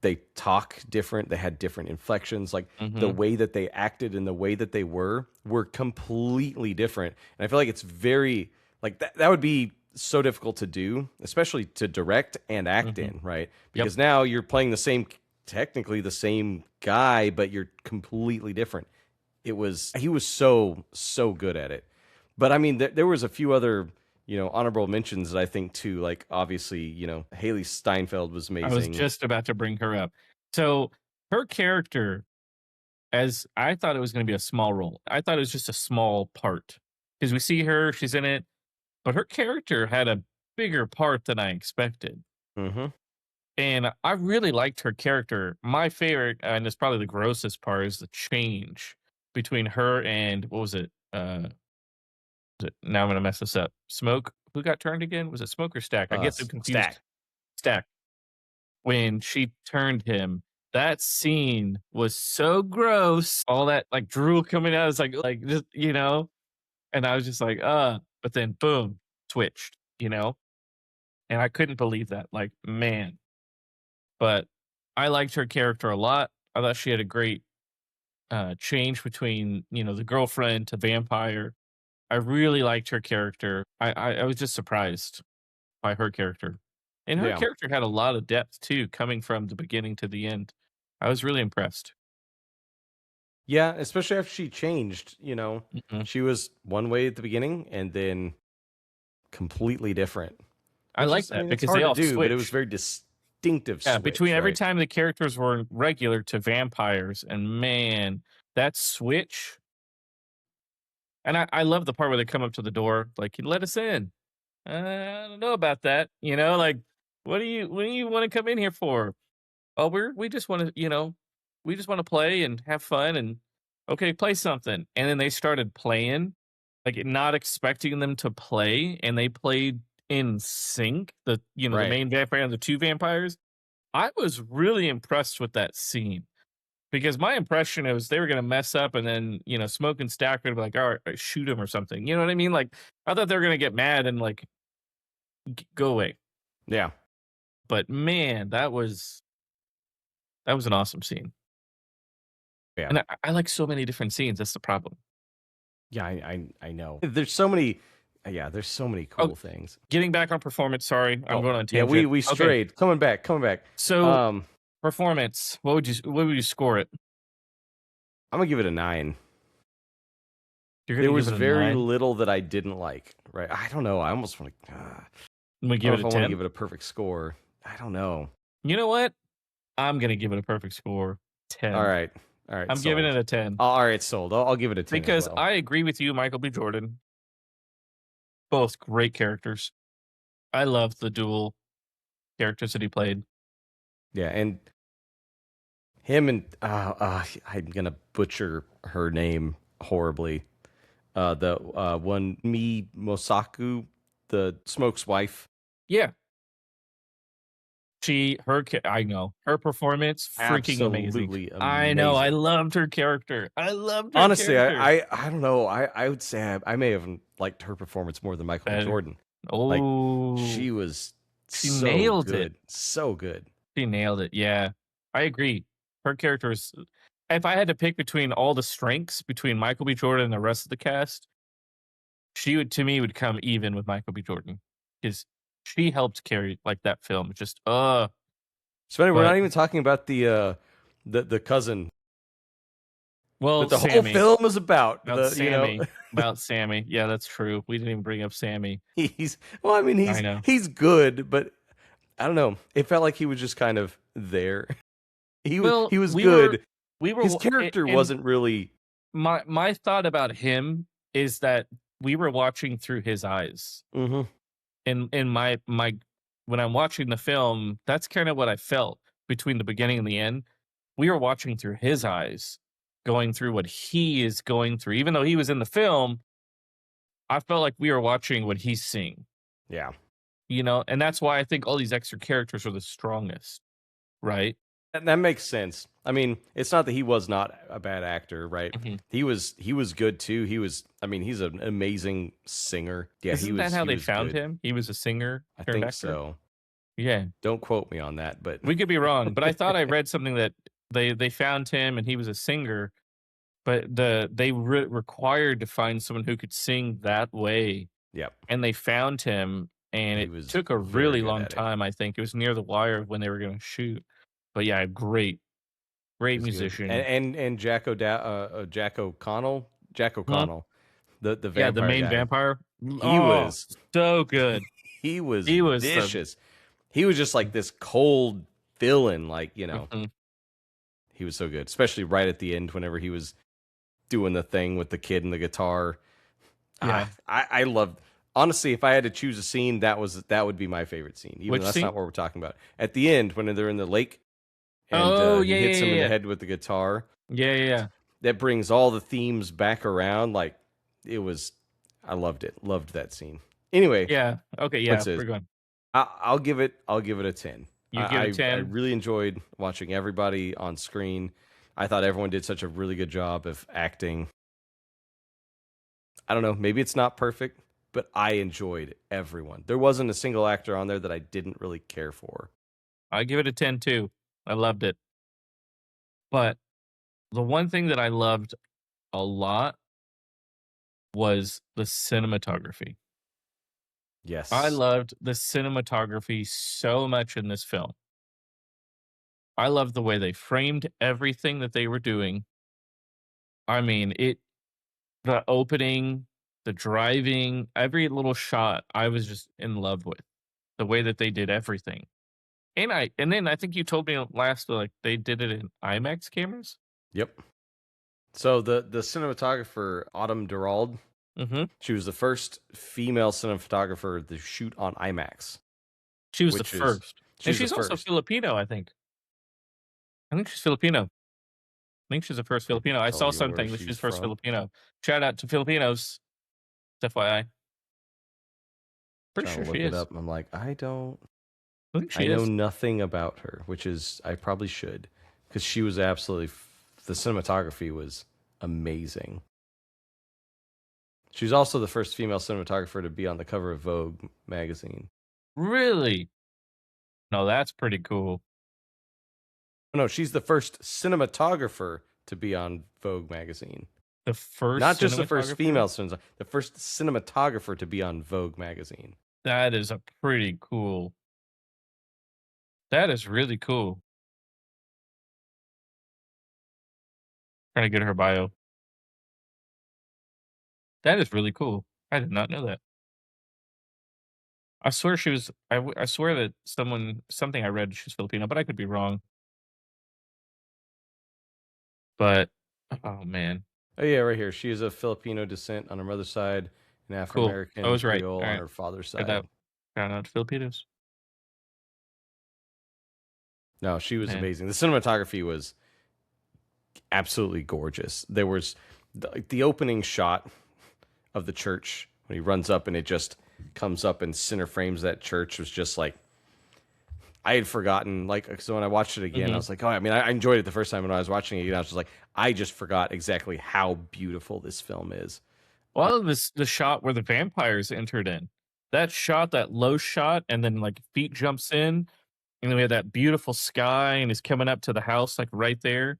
[SPEAKER 3] they talk different. They had different inflections. Like the
[SPEAKER 2] mhm.
[SPEAKER 3] way that they acted and the way that they were completely different. And I feel like it's very like that would be so difficult to do, especially to direct and act
[SPEAKER 2] Mhm.
[SPEAKER 3] in, right?
[SPEAKER 2] Yep.
[SPEAKER 3] Because now you're playing the same, technically the same guy, but you're completely different. He was so good at it. But I mean, there was a few other honorable mentions that I think too. Like obviously, Haley Steinfeld was
[SPEAKER 2] I was
[SPEAKER 3] amazing.
[SPEAKER 2] just about to bring her up. So, her character as I thought it was going to be a small role. I thought it was just a small part because we see her, she's in it, but her character had a bigger part than I expected.
[SPEAKER 3] Mhm.
[SPEAKER 2] And I really liked her character. My favorite, and it's probably the grossest part, is the change between her and what was it? Now I'm gonna mess this up. Smoke. Who got turned again? Was it Smoke or Stack? I get them confused.
[SPEAKER 3] Stack.
[SPEAKER 2] Stack. When she turned him, that scene was so gross. All that like drool coming out is like just and I was just like, but then boom, switched. And I couldn't believe that. Like, man. But I liked her character a lot. I thought she had a great change between, the girlfriend to vampire. I really liked her character. I was just surprised by her character. And her
[SPEAKER 3] Yeah.
[SPEAKER 2] character had a lot of depth too, coming from the beginning to the end. I was really impressed.
[SPEAKER 3] Yeah, especially after she changed,
[SPEAKER 2] Mhm.
[SPEAKER 3] she was one way at the beginning and then completely different.
[SPEAKER 2] I
[SPEAKER 3] Which
[SPEAKER 2] like
[SPEAKER 3] is, I
[SPEAKER 2] that
[SPEAKER 3] mean, it's
[SPEAKER 2] because they
[SPEAKER 3] hard to
[SPEAKER 2] all
[SPEAKER 3] do, but it was
[SPEAKER 2] switched.
[SPEAKER 3] very distinctive
[SPEAKER 2] Yeah, between
[SPEAKER 3] switch,
[SPEAKER 2] every
[SPEAKER 3] right?
[SPEAKER 2] time the characters were regular to vampires, and man, that switch. And I love the part where they come up to the door, like, "You let us in." I don't know about that. Like, what do you want to come in here for? Oh, we just want to, we just want to play and have fun and okay, play something. And then they started playing, like not expecting them to play, and they played in sync. The
[SPEAKER 3] Right.
[SPEAKER 2] main vampire and the two vampires. I was really impressed with that scene because my impression was they were gonna mess up and then, Smoke and Stack would be like, all right, shoot him or something. You know what I mean? Like I thought they were gonna get mad and like go away.
[SPEAKER 3] Yeah.
[SPEAKER 2] But man, that was an awesome scene.
[SPEAKER 3] Yeah.
[SPEAKER 2] And I like so many different scenes, that's the problem.
[SPEAKER 3] Yeah, I know. There's so many yeah, there's so many
[SPEAKER 2] Oh,
[SPEAKER 3] cool things.
[SPEAKER 2] getting back on performance, sorry, I'm
[SPEAKER 3] Oh,
[SPEAKER 2] going on a
[SPEAKER 3] yeah, we
[SPEAKER 2] tangent.
[SPEAKER 3] we
[SPEAKER 2] Okay,
[SPEAKER 3] strayed. Coming back, coming back.
[SPEAKER 2] so performance, what would you score it?
[SPEAKER 3] I'm gonna give it a 9.
[SPEAKER 2] You're
[SPEAKER 3] There
[SPEAKER 2] gonna give
[SPEAKER 3] was
[SPEAKER 2] it a
[SPEAKER 3] very
[SPEAKER 2] 9?
[SPEAKER 3] little that I didn't like, right? I don't know. I almost want to
[SPEAKER 2] I'm gonna
[SPEAKER 3] I don't
[SPEAKER 2] give
[SPEAKER 3] know
[SPEAKER 2] it
[SPEAKER 3] if
[SPEAKER 2] a
[SPEAKER 3] I want to
[SPEAKER 2] 10?
[SPEAKER 3] give it a perfect score. I don't know.
[SPEAKER 2] You know what? I'm gonna give it a perfect score,
[SPEAKER 3] All
[SPEAKER 2] 10.
[SPEAKER 3] right. All right,
[SPEAKER 2] I'm giving it
[SPEAKER 3] sold.
[SPEAKER 2] a 10
[SPEAKER 3] All right, sold. I'll give it a 10 as
[SPEAKER 2] because
[SPEAKER 3] well.
[SPEAKER 2] I agree with you, Michael B. Jordan. Both great characters. I love the dual characters that he played.
[SPEAKER 3] Yeah, and him and I'm gonna butcher her name horribly. The one Mi Mosaku, the Smoke's wife,
[SPEAKER 2] Yeah, I know. Her performance, freaking amazing.
[SPEAKER 3] absolutely
[SPEAKER 2] I know, I
[SPEAKER 3] amazing.
[SPEAKER 2] loved her character. I loved her
[SPEAKER 3] Honestly,
[SPEAKER 2] character.
[SPEAKER 3] I don't know. I would say I may have liked her performance more than Michael B.
[SPEAKER 2] Better.
[SPEAKER 3] Jordan. Like
[SPEAKER 2] Oh,
[SPEAKER 3] she was
[SPEAKER 2] she
[SPEAKER 3] so
[SPEAKER 2] nailed it.
[SPEAKER 3] good, so good.
[SPEAKER 2] She nailed it. Yeah, I agree. Her character is. If I had to pick between all the strengths between Michael B. Jordan and the rest of the cast, she would to me would come even with Michael B. Jordan because she helped carry like that film. Just
[SPEAKER 3] It's funny we're
[SPEAKER 2] but
[SPEAKER 3] not even talking about the cousin that
[SPEAKER 2] well,
[SPEAKER 3] the whole
[SPEAKER 2] Sammy
[SPEAKER 3] film is about.
[SPEAKER 2] about
[SPEAKER 3] The
[SPEAKER 2] Sammy about Sammy. Yeah, that's true. We didn't even bring up Sammy.
[SPEAKER 3] he's well, I mean
[SPEAKER 2] I know.
[SPEAKER 3] he's good, but I don't know. It felt like he was just kind of there.
[SPEAKER 2] Well,
[SPEAKER 3] He was
[SPEAKER 2] we were
[SPEAKER 3] good.
[SPEAKER 2] we were
[SPEAKER 3] His
[SPEAKER 2] wa-
[SPEAKER 3] character
[SPEAKER 2] and
[SPEAKER 3] wasn't really.
[SPEAKER 2] my thought about him is that we were watching through his eyes.
[SPEAKER 3] Mhm.
[SPEAKER 2] In my when I'm watching the film, that's kind of what I felt between the beginning and the end. We were watching through his eyes, going through what he is going through. Even though he was in the film, I felt like we were watching what he's seeing,
[SPEAKER 3] Yeah.
[SPEAKER 2] and that's why I think all these extra characters are the strongest, right?
[SPEAKER 3] That makes sense. I mean, it's not that he was not a bad actor, right?
[SPEAKER 2] Mhm.
[SPEAKER 3] He was good too. I mean, he's an amazing singer. Yeah,
[SPEAKER 2] Isn't that how
[SPEAKER 3] he
[SPEAKER 2] they
[SPEAKER 3] was
[SPEAKER 2] found
[SPEAKER 3] good.
[SPEAKER 2] him? He was a singer
[SPEAKER 3] I
[SPEAKER 2] turned
[SPEAKER 3] think
[SPEAKER 2] actor?
[SPEAKER 3] so.
[SPEAKER 2] Yeah.
[SPEAKER 3] Don't quote me on that, but
[SPEAKER 2] We could be wrong, but I thought I read something that they found him and he was a singer, but they required to find someone who could sing that way,
[SPEAKER 3] yep,
[SPEAKER 2] and they found him, and
[SPEAKER 3] he
[SPEAKER 2] it
[SPEAKER 3] was
[SPEAKER 2] took a
[SPEAKER 3] very
[SPEAKER 2] really
[SPEAKER 3] good
[SPEAKER 2] long
[SPEAKER 3] at it.
[SPEAKER 2] time, I think. It was near the wire when they were gonna shoot. But yeah,
[SPEAKER 3] He
[SPEAKER 2] great
[SPEAKER 3] was good.
[SPEAKER 2] musician.
[SPEAKER 3] And Jack
[SPEAKER 2] Huh?
[SPEAKER 3] O'Connell, the
[SPEAKER 2] Yeah, the
[SPEAKER 3] vampire
[SPEAKER 2] main
[SPEAKER 3] guy.
[SPEAKER 2] vampire.
[SPEAKER 3] He
[SPEAKER 2] Oh,
[SPEAKER 3] was
[SPEAKER 2] so good.
[SPEAKER 3] he was
[SPEAKER 2] He was the
[SPEAKER 3] vicious. He was just like this cold villain, like,
[SPEAKER 2] mhm.
[SPEAKER 3] He was so good, especially right at the end whenever he was doing the thing with the kid and the guitar.
[SPEAKER 2] Yeah.
[SPEAKER 3] I love. Honestly, if I had to choose a scene, that would be my favorite scene. Even
[SPEAKER 2] Which
[SPEAKER 3] though that's
[SPEAKER 2] scene?
[SPEAKER 3] not what we're talking about. At the end, when they're in the lake and
[SPEAKER 2] Oh,
[SPEAKER 3] he
[SPEAKER 2] yeah, yeah,
[SPEAKER 3] hits him
[SPEAKER 2] yeah,
[SPEAKER 3] in the
[SPEAKER 2] yeah.
[SPEAKER 3] head with the guitar,
[SPEAKER 2] Yeah, yeah, yeah.
[SPEAKER 3] that brings all the themes back around. Like it was, I loved it. Loved that scene. Anyway,
[SPEAKER 2] Yeah. Okay,
[SPEAKER 3] what's
[SPEAKER 2] yeah,
[SPEAKER 3] this?
[SPEAKER 2] we're going.
[SPEAKER 3] I'll give it. I'll give it a 10.
[SPEAKER 2] You give it
[SPEAKER 3] I
[SPEAKER 2] 10.
[SPEAKER 3] really enjoyed watching everybody on screen. I thought everyone did such a really good job of acting. I don't know. Maybe it's not perfect, but I enjoyed everyone. There wasn't a single actor on there that I didn't really care for.
[SPEAKER 2] I give it a 10 too. I loved it. But the one thing that I loved a lot was the cinematography. I
[SPEAKER 3] Yes.
[SPEAKER 2] loved the cinematography so much in this film. I loved the way they framed everything that they were doing. I mean, the opening, the driving, every little shot, I was just in love with the way that they did everything. And then I think you told me last like they did it in IMAX cameras.
[SPEAKER 3] Yep. So the cinematographer Autumn Durald,
[SPEAKER 2] Mm-hmm.
[SPEAKER 3] she was the first female cinematographer to shoot on IMAX,
[SPEAKER 2] She was the
[SPEAKER 3] which is
[SPEAKER 2] first, and
[SPEAKER 3] she's the
[SPEAKER 2] she's also
[SPEAKER 3] first.
[SPEAKER 2] Filipino. I think. I think she's Filipino. I think she's the first
[SPEAKER 3] Couldn't
[SPEAKER 2] Filipino. I
[SPEAKER 3] tell
[SPEAKER 2] saw
[SPEAKER 3] you where
[SPEAKER 2] something that
[SPEAKER 3] she's
[SPEAKER 2] she's first
[SPEAKER 3] from.
[SPEAKER 2] Filipino. Shout out to Filipinos. FYI. Pretty
[SPEAKER 3] Trying
[SPEAKER 2] sure
[SPEAKER 3] to
[SPEAKER 2] she
[SPEAKER 3] look it
[SPEAKER 2] is.
[SPEAKER 3] up. I'm like,
[SPEAKER 2] I think
[SPEAKER 3] I
[SPEAKER 2] she
[SPEAKER 3] know
[SPEAKER 2] is.
[SPEAKER 3] nothing about her, which is I probably should, because she was absolutely the cinematography was amazing. She's also the first female cinematographer to be on the cover of Vogue magazine.
[SPEAKER 2] Really? No, that's pretty cool.
[SPEAKER 3] No, she's the first cinematographer to be on Vogue magazine.
[SPEAKER 2] The
[SPEAKER 3] Not
[SPEAKER 2] first
[SPEAKER 3] just the first
[SPEAKER 2] cinematographer?
[SPEAKER 3] female cinematographer, the first cinematographer to be on Vogue magazine.
[SPEAKER 2] That is a pretty cool. That is really cool. Trying to get her bio. That is really cool. I did not know that. I swear she was. I swear that something I read she's Filipino, but I could be wrong. But oh man,
[SPEAKER 3] Oh yeah, right here. She is of Filipino descent on her mother's side and Afro
[SPEAKER 2] cool. I
[SPEAKER 3] American
[SPEAKER 2] was right.
[SPEAKER 3] Creole
[SPEAKER 2] All
[SPEAKER 3] on
[SPEAKER 2] right,
[SPEAKER 3] her father's
[SPEAKER 2] got that.
[SPEAKER 3] side.
[SPEAKER 2] Shout out to Filipinos.
[SPEAKER 3] No, she was
[SPEAKER 2] Man,
[SPEAKER 3] amazing. The cinematography was absolutely gorgeous. There was the opening shot of the church when he runs up and it just comes up and center frames that church was just like I had forgotten. Like so when I watched it again, I
[SPEAKER 2] hmm
[SPEAKER 3] was like, oh, I mean, I enjoyed it the first time when I was watching it. Again, I was just like, I just forgot exactly how beautiful this film is.
[SPEAKER 2] well, the shot where the vampires entered in, that shot, that low shot, and then like feet jumps in, and then we had that beautiful sky, and he's coming up to the house like right there.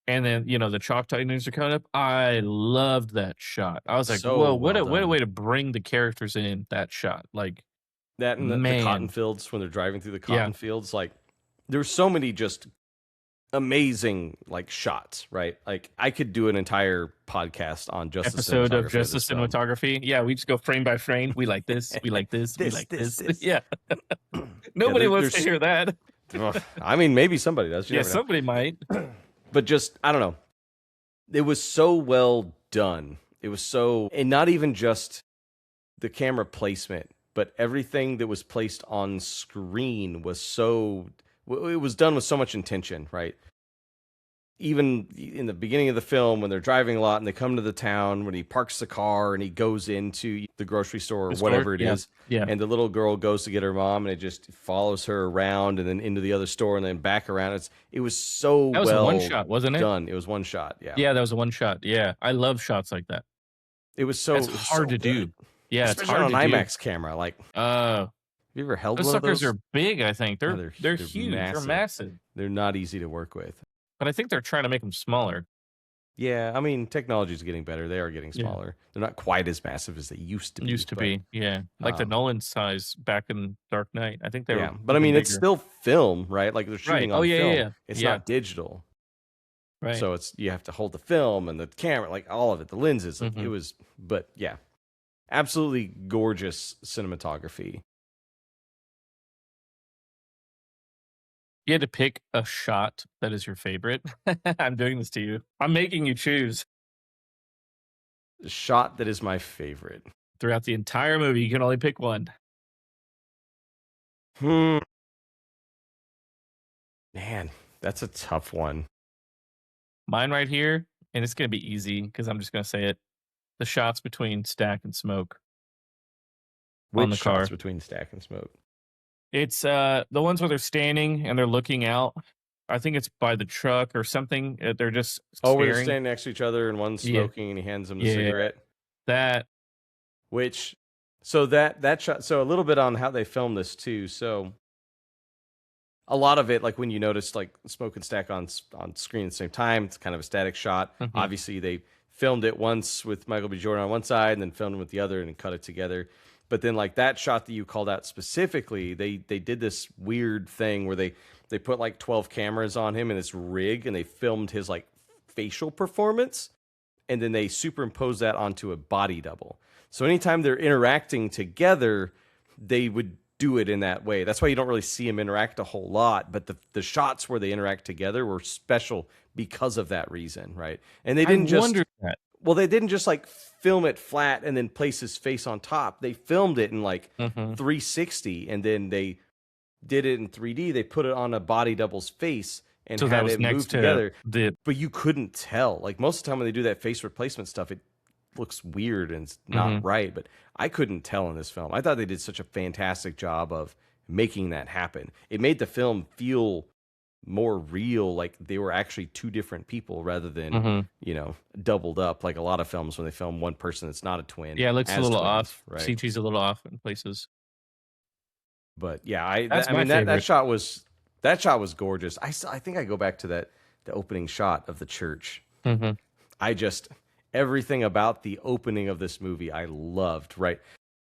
[SPEAKER 2] And then, the Chalk Titans are coming up. I loved that shot. I was like,
[SPEAKER 3] So
[SPEAKER 2] "Whoa,
[SPEAKER 3] well
[SPEAKER 2] what a
[SPEAKER 3] done.
[SPEAKER 2] way to bring the characters in that shot." Like,
[SPEAKER 3] That and the cotton
[SPEAKER 2] man.
[SPEAKER 3] fields when they're driving through the
[SPEAKER 2] Yeah.
[SPEAKER 3] cotton fields, like there's so many just amazing like shots, right? Like I could do an entire podcast on just the
[SPEAKER 2] Episode of
[SPEAKER 3] cinematography of
[SPEAKER 2] just the
[SPEAKER 3] this film.
[SPEAKER 2] cinematography. Yeah, we just go frame by frame. We like this, we like this, we like this.
[SPEAKER 3] This.
[SPEAKER 2] Yeah.
[SPEAKER 3] Yeah,
[SPEAKER 2] Nobody wants to
[SPEAKER 3] there's.
[SPEAKER 2] hear that.
[SPEAKER 3] I mean, maybe somebody does. You
[SPEAKER 2] Yeah,
[SPEAKER 3] never know.
[SPEAKER 2] somebody might.
[SPEAKER 3] But just I don't know. It was so well done. It was so, and not even just the camera placement, but everything that was placed on screen was so. It was done with so much intention, right? Even in the beginning of the film when they're driving a lot and they come to the town when he parks the car and he goes into the grocery store or
[SPEAKER 2] The store?
[SPEAKER 3] whatever it
[SPEAKER 2] Yeah.
[SPEAKER 3] is
[SPEAKER 2] Yeah.
[SPEAKER 3] and the little girl goes to get her mom and it just follows her around and then into the other store and then back around it was so
[SPEAKER 2] That was a one
[SPEAKER 3] well
[SPEAKER 2] shot, wasn't it?
[SPEAKER 3] done. It was one shot. Yeah,
[SPEAKER 2] Yeah, that was a one shot. Yeah. I love shots like that. That's
[SPEAKER 3] it was
[SPEAKER 2] hard
[SPEAKER 3] so
[SPEAKER 2] to
[SPEAKER 3] good,
[SPEAKER 2] do. Yeah, it's
[SPEAKER 3] especially
[SPEAKER 2] hard
[SPEAKER 3] on
[SPEAKER 2] to
[SPEAKER 3] an
[SPEAKER 2] do.
[SPEAKER 3] IMAX camera. Like have
[SPEAKER 2] Uh
[SPEAKER 3] you ever held
[SPEAKER 2] those
[SPEAKER 3] one of
[SPEAKER 2] suckers
[SPEAKER 3] those?
[SPEAKER 2] are big, I think.
[SPEAKER 3] Yeah,
[SPEAKER 2] They're
[SPEAKER 3] they're
[SPEAKER 2] huge. They're
[SPEAKER 3] massive.
[SPEAKER 2] massive.
[SPEAKER 3] They're not easy to work with.
[SPEAKER 2] But I think they're trying to make them smaller.
[SPEAKER 3] Yeah, I mean, technology's getting better. They are getting
[SPEAKER 2] Yeah.
[SPEAKER 3] smaller. They're not quite as massive as they used to be,
[SPEAKER 2] Used to
[SPEAKER 3] but
[SPEAKER 2] be. Yeah. Like the
[SPEAKER 3] um,
[SPEAKER 2] Nolan size back in Dark Knight. I think they were
[SPEAKER 3] yeah. But I
[SPEAKER 2] even
[SPEAKER 3] mean, it's
[SPEAKER 2] bigger.
[SPEAKER 3] still film, right? Like they're
[SPEAKER 2] Right.
[SPEAKER 3] shooting
[SPEAKER 2] Oh
[SPEAKER 3] on
[SPEAKER 2] yeah, yeah,
[SPEAKER 3] film.
[SPEAKER 2] yeah.
[SPEAKER 3] It's
[SPEAKER 2] Yeah.
[SPEAKER 3] not digital,
[SPEAKER 2] Right.
[SPEAKER 3] so it's you have to hold the film and the camera, like all of it, the lenses. Like it
[SPEAKER 2] hmm
[SPEAKER 3] was, but yeah, absolutely gorgeous cinematography.
[SPEAKER 2] you had to pick a shot that is your favorite, I'm doing this to you. I'm making you choose.
[SPEAKER 3] The shot that is my favorite.
[SPEAKER 2] Throughout the entire movie, you can only pick one.
[SPEAKER 3] Hmm. Man, that's a tough one.
[SPEAKER 2] Mine right here, and it's gonna be easy because I'm just gonna say it. The shots between Stack and Smoke on
[SPEAKER 3] Which
[SPEAKER 2] the
[SPEAKER 3] shots
[SPEAKER 2] car.
[SPEAKER 3] between Stack and Smoke?
[SPEAKER 2] It's the ones where they're standing and they're looking out. I think it's by the truck or something. They're just
[SPEAKER 3] Oh, where they're
[SPEAKER 2] staring.
[SPEAKER 3] standing next to each other and one's
[SPEAKER 2] Yeah,
[SPEAKER 3] smoking and he hands him the
[SPEAKER 2] yeah.
[SPEAKER 3] cigarette.
[SPEAKER 2] That.
[SPEAKER 3] Which, so that shot. So a little bit on how they filmed this too. So a lot of it, like when you notice like Smoke and Stack on screen at the same time, it's kind of a static shot.
[SPEAKER 2] Mhm.
[SPEAKER 3] Obviously, they filmed it once with Michael B. Jordan on one side and then filmed it with the other and cut it together. But then like that shot that you called out specifically, they did this weird thing where they put like 12 cameras on him in this rig and they filmed his like facial performance and then they superimpose that onto a body double. So anytime they're interacting together, they would do it in that way. That's why you don't really see them interact a whole lot, but the shots where they interact together were special because of that reason, right? And they
[SPEAKER 2] I
[SPEAKER 3] didn't just
[SPEAKER 2] wondered that.
[SPEAKER 3] well, they didn't just like film it flat and then place his face on top. They filmed it in like
[SPEAKER 2] Mhm.
[SPEAKER 3] 360 and then they did it in 3D. They put it on a body double's face and
[SPEAKER 2] So that
[SPEAKER 3] had
[SPEAKER 2] was
[SPEAKER 3] it move
[SPEAKER 2] next to
[SPEAKER 3] together.
[SPEAKER 2] the.
[SPEAKER 3] But you couldn't tell. Like most of the time when they do that face replacement stuff, it looks weird and it's not
[SPEAKER 2] Mhm.
[SPEAKER 3] right. But I couldn't tell in this film. I thought they did such a fantastic job of making that happen. It made the film feel more real, like they were actually two different people rather than,
[SPEAKER 2] Mhm.
[SPEAKER 3] doubled up like a lot of films when they film one person that's not a twin
[SPEAKER 2] Yeah, it looks a
[SPEAKER 3] as
[SPEAKER 2] little
[SPEAKER 3] twins,
[SPEAKER 2] off.
[SPEAKER 3] right?
[SPEAKER 2] CG's a little off in places.
[SPEAKER 3] But yeah,
[SPEAKER 2] That's
[SPEAKER 3] I
[SPEAKER 2] my
[SPEAKER 3] mean
[SPEAKER 2] favorite.
[SPEAKER 3] that shot was gorgeous. I think I go back to the opening shot of the church.
[SPEAKER 2] Mhm.
[SPEAKER 3] I just everything about the opening of this movie I loved, right?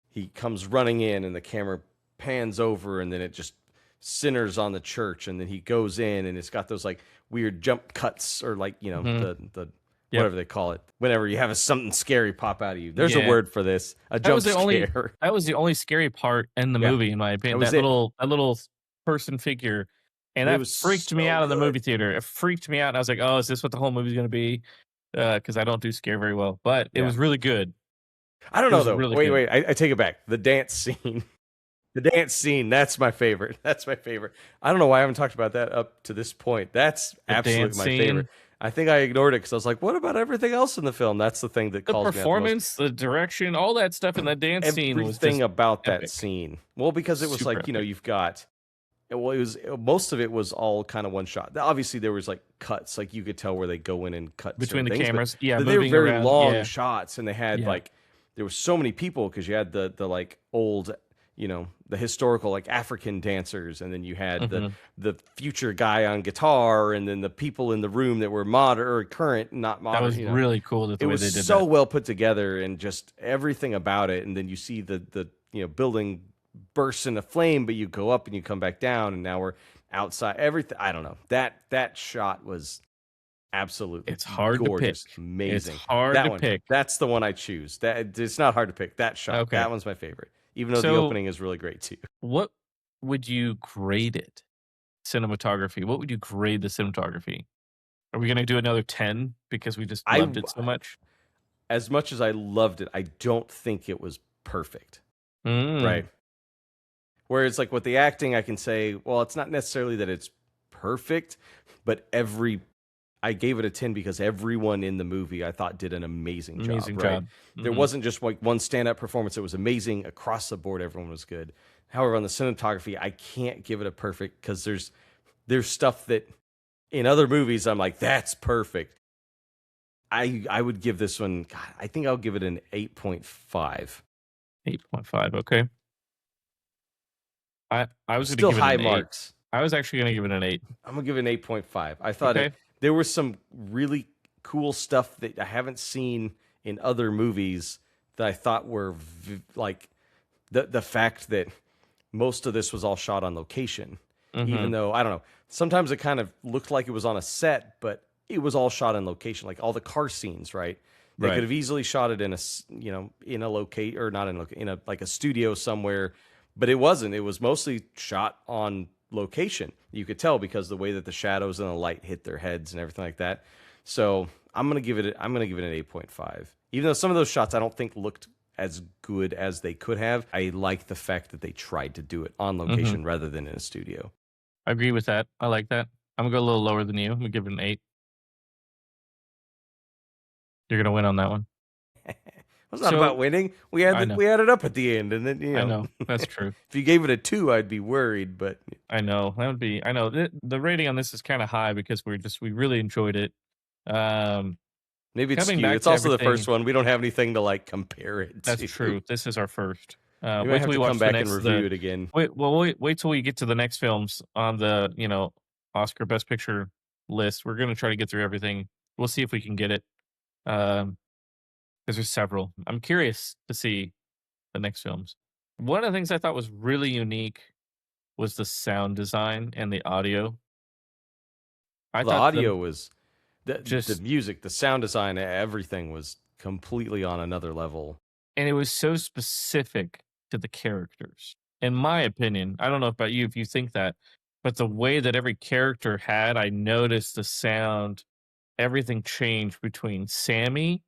[SPEAKER 3] He comes running in and the camera pans over and then it just centers on the church and then he goes in and it's got those like weird jump cuts or like,
[SPEAKER 2] Mhm.
[SPEAKER 3] the
[SPEAKER 2] Yep.
[SPEAKER 3] whatever they call it. Whenever you have something scary pop out of you. There's a
[SPEAKER 2] Yeah.
[SPEAKER 3] word for this. A
[SPEAKER 2] That
[SPEAKER 3] jump
[SPEAKER 2] was the only
[SPEAKER 3] scare.
[SPEAKER 2] that was the only scary part in the
[SPEAKER 3] Yeah.
[SPEAKER 2] movie, in my
[SPEAKER 3] That
[SPEAKER 2] opinion.
[SPEAKER 3] was
[SPEAKER 2] That
[SPEAKER 3] it.
[SPEAKER 2] little person figure, and
[SPEAKER 3] And it
[SPEAKER 2] that
[SPEAKER 3] was
[SPEAKER 2] freaked me
[SPEAKER 3] so
[SPEAKER 2] out in the
[SPEAKER 3] good.
[SPEAKER 2] movie theater. It freaked me out, and I was like, "Oh, is this what the whole movie's gonna be?" Because I don't do scare very well, but it
[SPEAKER 3] Yeah.
[SPEAKER 2] was really good.
[SPEAKER 3] I don't
[SPEAKER 2] It
[SPEAKER 3] know
[SPEAKER 2] was
[SPEAKER 3] though.
[SPEAKER 2] really
[SPEAKER 3] Wait,
[SPEAKER 2] good.
[SPEAKER 3] wait. I take it back. The dance scene. The dance scene, that's my favorite. That's my favorite. I don't know why I haven't talked about that up to this point. That's
[SPEAKER 2] The
[SPEAKER 3] absolutely
[SPEAKER 2] dance
[SPEAKER 3] my favorite.
[SPEAKER 2] scene,
[SPEAKER 3] I think I ignored it because I was like, what about everything else in the film? That's the thing that
[SPEAKER 2] the
[SPEAKER 3] calls me out the most.
[SPEAKER 2] performance, the direction, all that stuff in that dance scene was
[SPEAKER 3] Everything
[SPEAKER 2] just
[SPEAKER 3] about that
[SPEAKER 2] epic.
[SPEAKER 3] scene. Well, because it was
[SPEAKER 2] Super
[SPEAKER 3] like,
[SPEAKER 2] epic.
[SPEAKER 3] you've got, well, it was most of it was all kind of one shot. Obviously, there was like cuts, like you could tell where they go in and cut
[SPEAKER 2] Between
[SPEAKER 3] certain
[SPEAKER 2] the
[SPEAKER 3] things, but
[SPEAKER 2] cameras, yeah,
[SPEAKER 3] they were
[SPEAKER 2] moving
[SPEAKER 3] very
[SPEAKER 2] around,
[SPEAKER 3] long
[SPEAKER 2] yeah,
[SPEAKER 3] shots, and they had
[SPEAKER 2] yeah.
[SPEAKER 3] like there were so many people because you had the like old, the historical like African dancers, and then you had
[SPEAKER 2] Mhm.
[SPEAKER 3] the future guy on guitar, and then the people in the room that were modern or current, not
[SPEAKER 2] That
[SPEAKER 3] modern.
[SPEAKER 2] was really cool that
[SPEAKER 3] It
[SPEAKER 2] the way
[SPEAKER 3] was
[SPEAKER 2] they did
[SPEAKER 3] so
[SPEAKER 2] that.
[SPEAKER 3] well put together and just everything about it. And then you see the building bursts into flame, but you go up and you come back down, and now we're outside. Everything I don't know. That shot was absolutely
[SPEAKER 2] It's hard to pick.
[SPEAKER 3] gorgeous,
[SPEAKER 2] It's
[SPEAKER 3] amazing.
[SPEAKER 2] hard
[SPEAKER 3] That
[SPEAKER 2] to
[SPEAKER 3] one,
[SPEAKER 2] pick.
[SPEAKER 3] that's the one I choose. That it's not hard to pick. That shot,
[SPEAKER 2] Okay.
[SPEAKER 3] that one's my favorite. Even though the
[SPEAKER 2] So,
[SPEAKER 3] opening is really great too.
[SPEAKER 2] what would you grade it? Cinematography. What would you grade the cinematography? Are we gonna do another 10 because we just
[SPEAKER 3] I
[SPEAKER 2] loved it so much?
[SPEAKER 3] as much as I loved it, I don't think it was perfect.
[SPEAKER 2] Mm,
[SPEAKER 3] Right. Whereas like with the acting, I can say, well, it's not necessarily that it's perfect, but I gave it a 10 because everyone in the movie I thought did an amazing job,
[SPEAKER 2] amazing
[SPEAKER 3] right?
[SPEAKER 2] job.
[SPEAKER 3] There
[SPEAKER 2] Mhm.
[SPEAKER 3] wasn't just like one stand-up performance. It was amazing across the board. Everyone was good. However, on the cinematography, I can't give it a perfect because there's stuff that in other movies I'm like, that's perfect. I would give this one, God, I think I'll give it an 8.5.
[SPEAKER 2] 8.5, okay. I was gonna
[SPEAKER 3] Still
[SPEAKER 2] give it
[SPEAKER 3] high
[SPEAKER 2] an 8.
[SPEAKER 3] marks.
[SPEAKER 2] I was actually gonna give it an 8.
[SPEAKER 3] I'm gonna give it an 8.5. I thought
[SPEAKER 2] Okay.
[SPEAKER 3] there was some really cool stuff that I haven't seen in other movies that I thought were like the fact that most of this was all shot on location, even
[SPEAKER 2] Mhm.
[SPEAKER 3] though I don't know. Sometimes it kind of looked like it was on a set, but it was all shot on location, like all the car scenes, right? They could
[SPEAKER 2] Right.
[SPEAKER 3] have easily shot it in in a or not in a like a studio somewhere, but it wasn't. It was mostly shot on location. You could tell because the way that the shadows and the light hit their heads and everything like that. So I'm gonna give it an 8.5. Even though some of those shots I don't think looked as good as they could have, I like the fact that they tried to do it on
[SPEAKER 2] Hmm.
[SPEAKER 3] location rather than in a studio.
[SPEAKER 2] I agree with that. I like that. I'm gonna go a little lower than you. I'm gonna give it an 8. You're gonna win on that one.
[SPEAKER 3] It's not about
[SPEAKER 2] So
[SPEAKER 3] winning.
[SPEAKER 2] I know,
[SPEAKER 3] We had it up at the end, and then
[SPEAKER 2] I know that's
[SPEAKER 3] if
[SPEAKER 2] true.
[SPEAKER 3] you gave it a 2, I'd be worried. But
[SPEAKER 2] I know that would be. I know the rating on this is kind of high because we really enjoyed it. Um,
[SPEAKER 3] maybe it's
[SPEAKER 2] Coming
[SPEAKER 3] skewed.
[SPEAKER 2] back
[SPEAKER 3] It's
[SPEAKER 2] to
[SPEAKER 3] also the first
[SPEAKER 2] everything.
[SPEAKER 3] one. We don't have anything to like compare it
[SPEAKER 2] That's
[SPEAKER 3] to.
[SPEAKER 2] true. This is our first.
[SPEAKER 3] We might
[SPEAKER 2] Wait till
[SPEAKER 3] have
[SPEAKER 2] we
[SPEAKER 3] to come
[SPEAKER 2] watch the
[SPEAKER 3] back and
[SPEAKER 2] next.
[SPEAKER 3] review it again.
[SPEAKER 2] Wait till we get to the next films on the Oscar Best Picture list. We're gonna try to get through everything. We'll see if we can get it. Because there's several. I'm curious to see the next films. One of the things I thought was really unique was the sound design and the audio. I
[SPEAKER 3] The
[SPEAKER 2] thought the
[SPEAKER 3] audio was the
[SPEAKER 2] just
[SPEAKER 3] music, the sound design, everything was completely on another level.
[SPEAKER 2] and it was so specific to the characters. In my opinion, I don't know about you if you think that, but the way that every character had, I noticed the sound, everything changed between Sammy,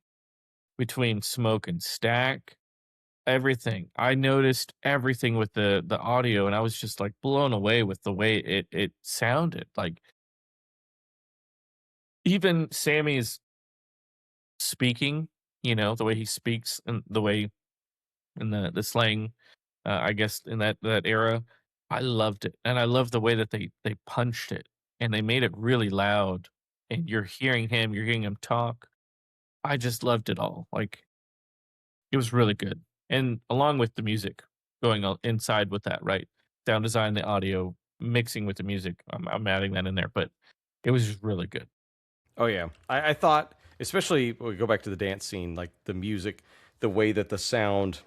[SPEAKER 2] between Smoke and Stack, everything. I noticed everything with the audio, and I was just like blown away with the way it sounded. Like even Sammy's speaking, the way he speaks and the way in the slang, I guess in that era, I loved it, and I love the way that they punched it and they made it really loud, and you're hearing him talk. I just loved it all. Like it was really good, and along with the music going inside with that, right? Sound design, the audio mixing with the music. I'm adding that in there, but it was just really good.
[SPEAKER 3] Oh yeah, I thought, especially when we go back to the dance scene, like the music, the way that the sound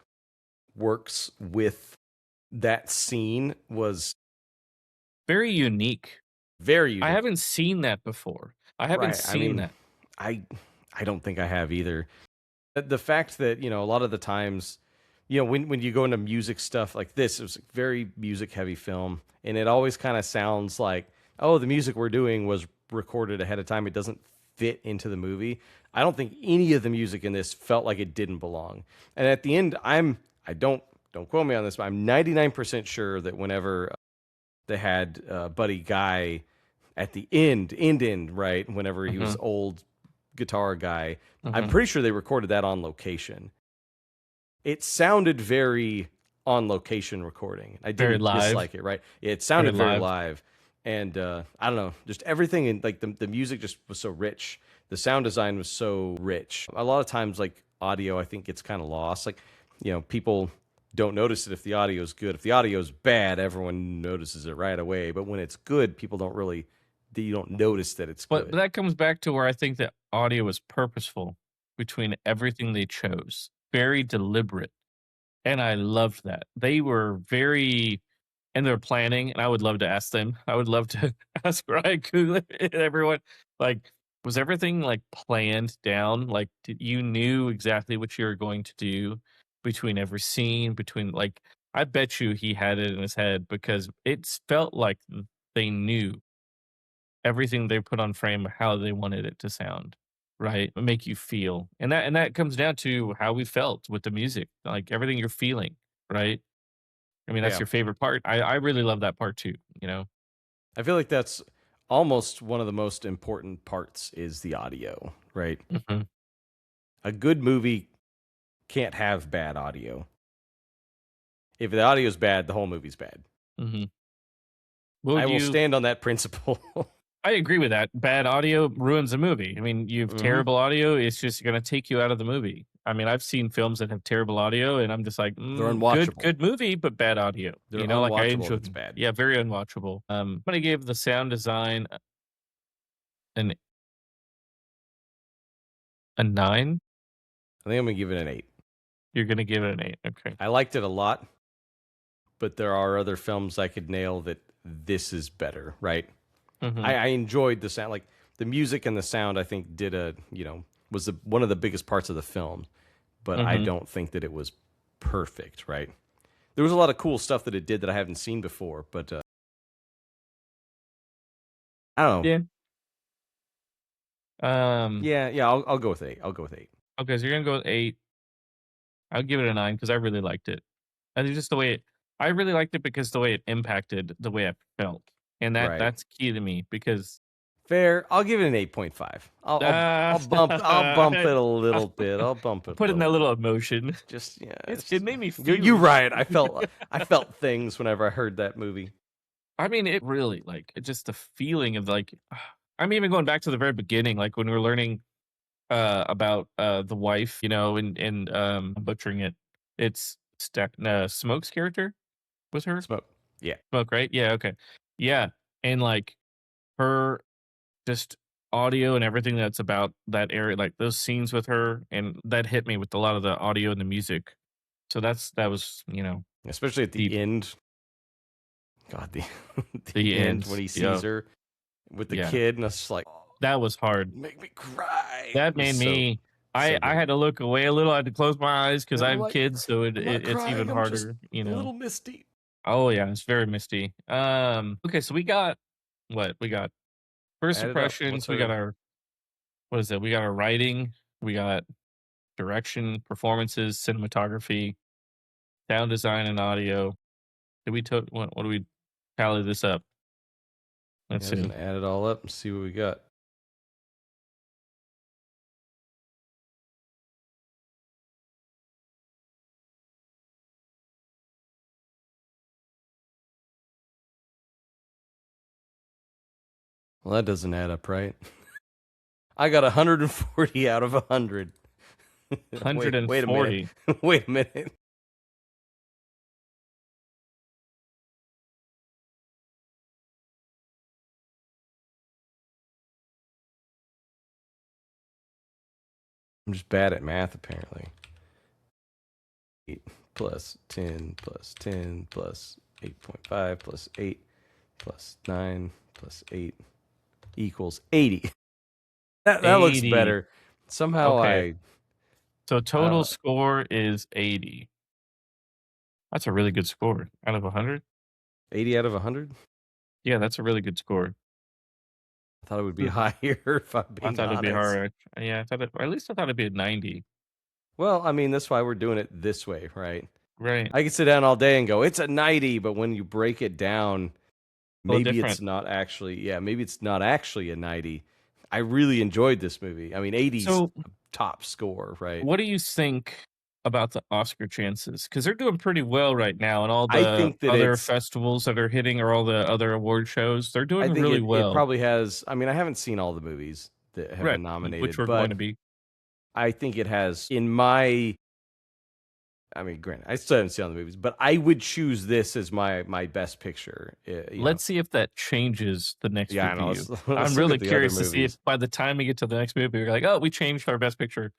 [SPEAKER 3] works with that scene was
[SPEAKER 2] Very unique.
[SPEAKER 3] very
[SPEAKER 2] I
[SPEAKER 3] unique.
[SPEAKER 2] haven't seen that before. I haven't
[SPEAKER 3] Right. I
[SPEAKER 2] seen
[SPEAKER 3] mean,
[SPEAKER 2] that.
[SPEAKER 3] I I don't think I have either. The fact that, a lot of the times, when you go into music stuff like this, it was a very music heavy film, and it always kind of sounds like, oh, the music we're doing was recorded ahead of time. It doesn't fit into the movie. I don't think any of the music in this felt like it didn't belong. And at the end, I don't quote me on this, but I'm 99% sure that whenever they had Buddy Guy at the end, right, whenever he was
[SPEAKER 2] Mhm,
[SPEAKER 3] old guitar guy, I'm
[SPEAKER 2] mhm.
[SPEAKER 3] pretty sure they recorded that on location. It sounded very on location recording. I
[SPEAKER 2] Very
[SPEAKER 3] didn't
[SPEAKER 2] live,
[SPEAKER 3] dislike it, right? It
[SPEAKER 2] very
[SPEAKER 3] sounded very
[SPEAKER 2] live.
[SPEAKER 3] live. And I don't know, just everything in like the music just was so rich. The sound design was so rich. A lot of times, like audio, I think gets kind of lost. Like, people don't notice it if the audio is good. If the audio is bad, everyone notices it right away. But when it's good, people don't really, you don't notice that it's
[SPEAKER 2] But
[SPEAKER 3] good.
[SPEAKER 2] that comes back to where I think that audio was purposeful between everything they chose. Very deliberate, and I loved that. They were very and they're planning, and I would love to ask them. I would love to ask Ryan Coogler and everyone, like, was everything, like, planned down? Like, did you knew exactly what you were going to do between every scene, between like, I bet you he had it in his head because it's felt like they knew everything they put on frame, how they wanted it to sound, right? Make you feel. And that comes down to how we felt with the music, like, everything you're feeling, right? I mean, that's
[SPEAKER 3] Yeah.
[SPEAKER 2] your favorite part. I really love that part too, you know?
[SPEAKER 3] I feel like that's almost one of the most important parts is the audio, right?
[SPEAKER 2] Mhm,
[SPEAKER 3] A good movie can't have bad audio. If the audio is bad, the whole movie's bad.
[SPEAKER 2] mhm. Will
[SPEAKER 3] I will
[SPEAKER 2] you
[SPEAKER 3] stand on that principle.
[SPEAKER 2] I agree with that. Bad audio ruins a movie. I mean, you have
[SPEAKER 3] Hmm.
[SPEAKER 2] terrible audio, it's just gonna take you out of the movie. I mean, I've seen films that have terrible audio, and I'm just like,
[SPEAKER 3] They're
[SPEAKER 2] good
[SPEAKER 3] unwatchable.
[SPEAKER 2] good movie, but bad audio."
[SPEAKER 3] They're
[SPEAKER 2] Like, I
[SPEAKER 3] unwatchable if
[SPEAKER 2] enjoy
[SPEAKER 3] it's bad.
[SPEAKER 2] yeah, very unwatchable. I'm gonna give the sound design an a 9?
[SPEAKER 3] I think I'm gonna give it an 8.
[SPEAKER 2] You're gonna give it an 8, okay.
[SPEAKER 3] I liked it a lot, but there are other films I could nail that this is better, right?
[SPEAKER 2] Mhm,
[SPEAKER 3] I enjoyed the sound, like the music and the sound. I think did was one of the biggest parts of the film, but I
[SPEAKER 2] mhm.
[SPEAKER 3] don't think that it was perfect, right? There was a lot of cool stuff that it did that I haven't seen before, but I don't know.
[SPEAKER 2] Yeah.
[SPEAKER 3] Yeah. I'll go with 8. I'll go with 8.
[SPEAKER 2] Okay, so you're gonna go with 8. I'll give it a 9 because I really liked it. I think just the way I really liked it because the way it impacted the way I felt, and
[SPEAKER 3] Right.
[SPEAKER 2] that's key to me because
[SPEAKER 3] Fair. I'll give it an 8.5.
[SPEAKER 2] uh,
[SPEAKER 3] I'll bump it a
[SPEAKER 2] I
[SPEAKER 3] little bit. I'll bump it a
[SPEAKER 2] put in that
[SPEAKER 3] little
[SPEAKER 2] little
[SPEAKER 3] bit.
[SPEAKER 2] emotion.
[SPEAKER 3] Just yeah,
[SPEAKER 2] It made me
[SPEAKER 3] you're
[SPEAKER 2] feel.
[SPEAKER 3] right. I felt things whenever I heard that movie.
[SPEAKER 2] I mean, it really like it just the feeling of like. I'm even going back to the very beginning, like when we were learning about the wife, and I'm butchering it. It's Smoke's character was her
[SPEAKER 3] Smoke. Yeah.
[SPEAKER 2] Smoke, right? Yeah, okay, yeah, and like her just audio and everything that's about that area, like those scenes with her, and that hit me with a lot of the audio and the music. So that was
[SPEAKER 3] Especially at the
[SPEAKER 2] deep.
[SPEAKER 3] end. God, the
[SPEAKER 2] The
[SPEAKER 3] the end when
[SPEAKER 2] ends,
[SPEAKER 3] he
[SPEAKER 2] yeah,
[SPEAKER 3] sees her with the
[SPEAKER 2] yeah,
[SPEAKER 3] kid, and I was just like, oh,
[SPEAKER 2] that was hard.
[SPEAKER 3] make me cry. It
[SPEAKER 2] That
[SPEAKER 3] was
[SPEAKER 2] made
[SPEAKER 3] so
[SPEAKER 2] me.
[SPEAKER 3] so
[SPEAKER 2] I
[SPEAKER 3] good.
[SPEAKER 2] had to look away a little. I had to close my eyes because
[SPEAKER 3] And
[SPEAKER 2] I
[SPEAKER 3] I'm
[SPEAKER 2] have
[SPEAKER 3] like,
[SPEAKER 2] kids, so
[SPEAKER 3] I'm not
[SPEAKER 2] it's even
[SPEAKER 3] crying. I'm just
[SPEAKER 2] harder.
[SPEAKER 3] a little misty.
[SPEAKER 2] Oh yeah, it's very misty. Okay, so we got what? We got first
[SPEAKER 3] Add it up. What's
[SPEAKER 2] impressions, we got
[SPEAKER 3] our
[SPEAKER 2] our what is it? We got our writing, we got direction, performances, cinematography, sound design, and audio. Did we took what do we tally this up? Let's
[SPEAKER 3] Yeah, just
[SPEAKER 2] see.
[SPEAKER 3] gonna add it all up and see what we got. Well, that doesn't add up, right? I got 140 out of 100. Wait a minute.
[SPEAKER 2] 140.
[SPEAKER 3] Wait a minute. I'm just bad at math, apparently. 8 plus 10 plus 10 plus 8.5 plus 8 plus 9 plus 8 equals 80. That looks
[SPEAKER 2] 80.
[SPEAKER 3] better. Somehow
[SPEAKER 2] Okay.
[SPEAKER 3] I
[SPEAKER 2] So
[SPEAKER 3] uh
[SPEAKER 2] total score is 80. That's a really good score. Out of 100?
[SPEAKER 3] 80 out of 100.
[SPEAKER 2] Yeah, that's a really good score.
[SPEAKER 3] I thought it would be
[SPEAKER 2] Hmm.
[SPEAKER 3] higher if I'm
[SPEAKER 2] I
[SPEAKER 3] being
[SPEAKER 2] thought it'd be
[SPEAKER 3] honest.
[SPEAKER 2] hard. Yeah, I thought or at least I thought it'd be a 90.
[SPEAKER 3] Well, I mean, that's why we're doing it this way, right?
[SPEAKER 2] Right.
[SPEAKER 3] I could sit down all day and go, it's a 90, but when you break it down,
[SPEAKER 2] A little
[SPEAKER 3] maybe
[SPEAKER 2] different.
[SPEAKER 3] it's not actually, yeah, maybe it's not actually a 90. I really enjoyed this movie. I mean, 80's
[SPEAKER 2] So,
[SPEAKER 3] top score, right?
[SPEAKER 2] what do you think about the Oscar chances? Because they're doing pretty well right now, and all
[SPEAKER 3] I
[SPEAKER 2] the
[SPEAKER 3] think that
[SPEAKER 2] other
[SPEAKER 3] it's,
[SPEAKER 2] festivals that are hitting or all the other award shows, they're
[SPEAKER 3] I
[SPEAKER 2] doing
[SPEAKER 3] think
[SPEAKER 2] really
[SPEAKER 3] it
[SPEAKER 2] well.
[SPEAKER 3] probably has, I mean, I haven't seen all the movies that have
[SPEAKER 2] Right.
[SPEAKER 3] been
[SPEAKER 2] Which
[SPEAKER 3] nominated,
[SPEAKER 2] we're going
[SPEAKER 3] but
[SPEAKER 2] to be.
[SPEAKER 3] I think it has, in my, I mean, granted, I still haven't seen all the movies, but I would choose this as my best picture.
[SPEAKER 2] Let's see if that changes the next
[SPEAKER 3] Yeah, I know.
[SPEAKER 2] review.
[SPEAKER 3] Let's
[SPEAKER 2] I'm
[SPEAKER 3] look
[SPEAKER 2] really
[SPEAKER 3] at the other
[SPEAKER 2] curious to see if
[SPEAKER 3] movies.
[SPEAKER 2] by the time we get to the next movie, we're like, oh, we changed our best picture.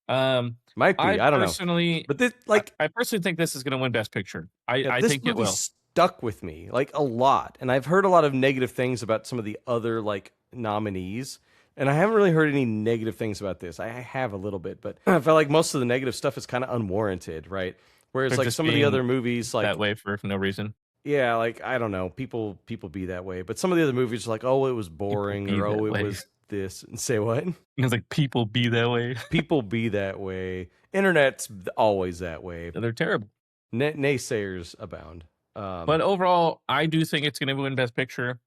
[SPEAKER 2] Um,
[SPEAKER 3] Might
[SPEAKER 2] I
[SPEAKER 3] be, I don't know,
[SPEAKER 2] personally,
[SPEAKER 3] but this
[SPEAKER 2] I,
[SPEAKER 3] like
[SPEAKER 2] I personally think this is going to win Best Picture.
[SPEAKER 3] yeah,
[SPEAKER 2] I
[SPEAKER 3] this
[SPEAKER 2] think it
[SPEAKER 3] movie
[SPEAKER 2] will.
[SPEAKER 3] stuck with me like a lot, and I've heard a lot of negative things about some of the other like nominees, and I haven't really heard any negative things about this. I have a little bit, but I felt like most of the negative stuff is kind of unwarranted, right? Whereas
[SPEAKER 2] They're
[SPEAKER 3] like
[SPEAKER 2] just
[SPEAKER 3] some of the
[SPEAKER 2] being
[SPEAKER 3] other movies,
[SPEAKER 2] that
[SPEAKER 3] like
[SPEAKER 2] way for no reason.
[SPEAKER 3] yeah, like I don't know, people be that way, but some of the other movies are like, oh, it was
[SPEAKER 2] People
[SPEAKER 3] boring,
[SPEAKER 2] be
[SPEAKER 3] or oh,
[SPEAKER 2] that
[SPEAKER 3] it
[SPEAKER 2] way.
[SPEAKER 3] was this, and say what?
[SPEAKER 2] It's like people be that way.
[SPEAKER 3] People be that way. Internet's always that way.
[SPEAKER 2] They're terrible.
[SPEAKER 3] Naysayers abound.
[SPEAKER 2] But overall, I do think it's going to win Best Picture.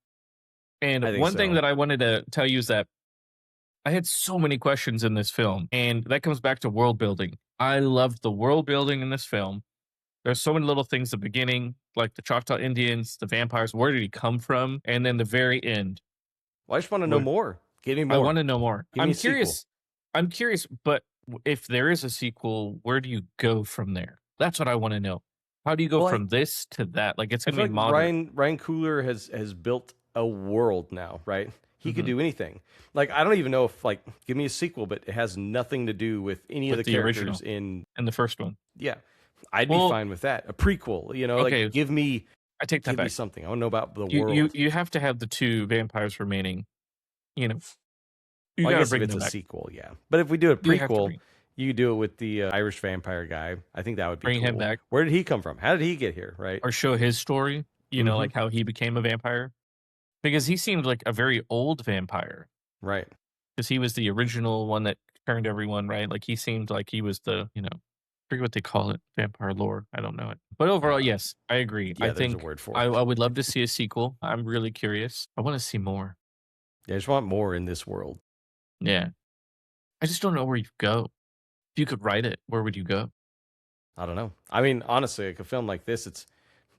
[SPEAKER 2] And
[SPEAKER 3] I think
[SPEAKER 2] one thing
[SPEAKER 3] so.
[SPEAKER 2] that I wanted to tell you is that I had so many questions in this film, and that comes back to world building. I loved the world building in this film. There's so many little things at the beginning, like the Choctaw Indians, the vampires. Where did he come from? And then the very end,
[SPEAKER 3] Well, I just want to know
[SPEAKER 2] where
[SPEAKER 3] more. Give me
[SPEAKER 2] I
[SPEAKER 3] more.
[SPEAKER 2] want to know more.
[SPEAKER 3] Give me a sequel.
[SPEAKER 2] I'm curious, but if there is a sequel, where do you go from there? That's what I want to know. How do you go
[SPEAKER 3] Well,
[SPEAKER 2] from this to that? Like it's
[SPEAKER 3] I
[SPEAKER 2] going to
[SPEAKER 3] feel
[SPEAKER 2] be
[SPEAKER 3] like
[SPEAKER 2] modern.
[SPEAKER 3] Ryan Coogler has built a world now, right? He could
[SPEAKER 2] Hmm.
[SPEAKER 3] do anything. Like I don't even know if like give me a sequel, but it has nothing to do with any of
[SPEAKER 2] With
[SPEAKER 3] the
[SPEAKER 2] the
[SPEAKER 3] characters
[SPEAKER 2] original
[SPEAKER 3] in.
[SPEAKER 2] and the first one.
[SPEAKER 3] Yeah, I'd be
[SPEAKER 2] Well,
[SPEAKER 3] fine with that. A prequel, like
[SPEAKER 2] okay, I take that
[SPEAKER 3] give me
[SPEAKER 2] back.
[SPEAKER 3] something. I want to know about the
[SPEAKER 2] You
[SPEAKER 3] world.
[SPEAKER 2] you have to have the two vampires remaining. You know, you
[SPEAKER 3] Well, I
[SPEAKER 2] got to
[SPEAKER 3] guess if
[SPEAKER 2] bring
[SPEAKER 3] it's
[SPEAKER 2] them
[SPEAKER 3] a
[SPEAKER 2] back.
[SPEAKER 3] sequel, yeah. But if we do a
[SPEAKER 2] You have to
[SPEAKER 3] prequel, you do it with the Irish vampire guy. I think that would be
[SPEAKER 2] bring him
[SPEAKER 3] cool.
[SPEAKER 2] back
[SPEAKER 3] Where did he come from? How did he get here? Right.
[SPEAKER 2] or show his story.
[SPEAKER 3] Hmm.
[SPEAKER 2] Like how he became a vampire. because he seemed like a very old vampire.
[SPEAKER 3] Right.
[SPEAKER 2] Because he was the original one that turned everyone, right? Like, he seemed like he was the, forget what they call it, vampire lore. I don't know it. But overall,
[SPEAKER 3] Uh,
[SPEAKER 2] yes, I agree. I
[SPEAKER 3] yeah, there's a
[SPEAKER 2] think
[SPEAKER 3] word for
[SPEAKER 2] I,
[SPEAKER 3] it.
[SPEAKER 2] I would love to see a sequel. I'm really curious. I want to see more.
[SPEAKER 3] Yeah, I just want more in this world.
[SPEAKER 2] Yeah. I just don't know where you go. If you could write it, where would you go?
[SPEAKER 3] I don't know. I mean, honestly, like a film like this,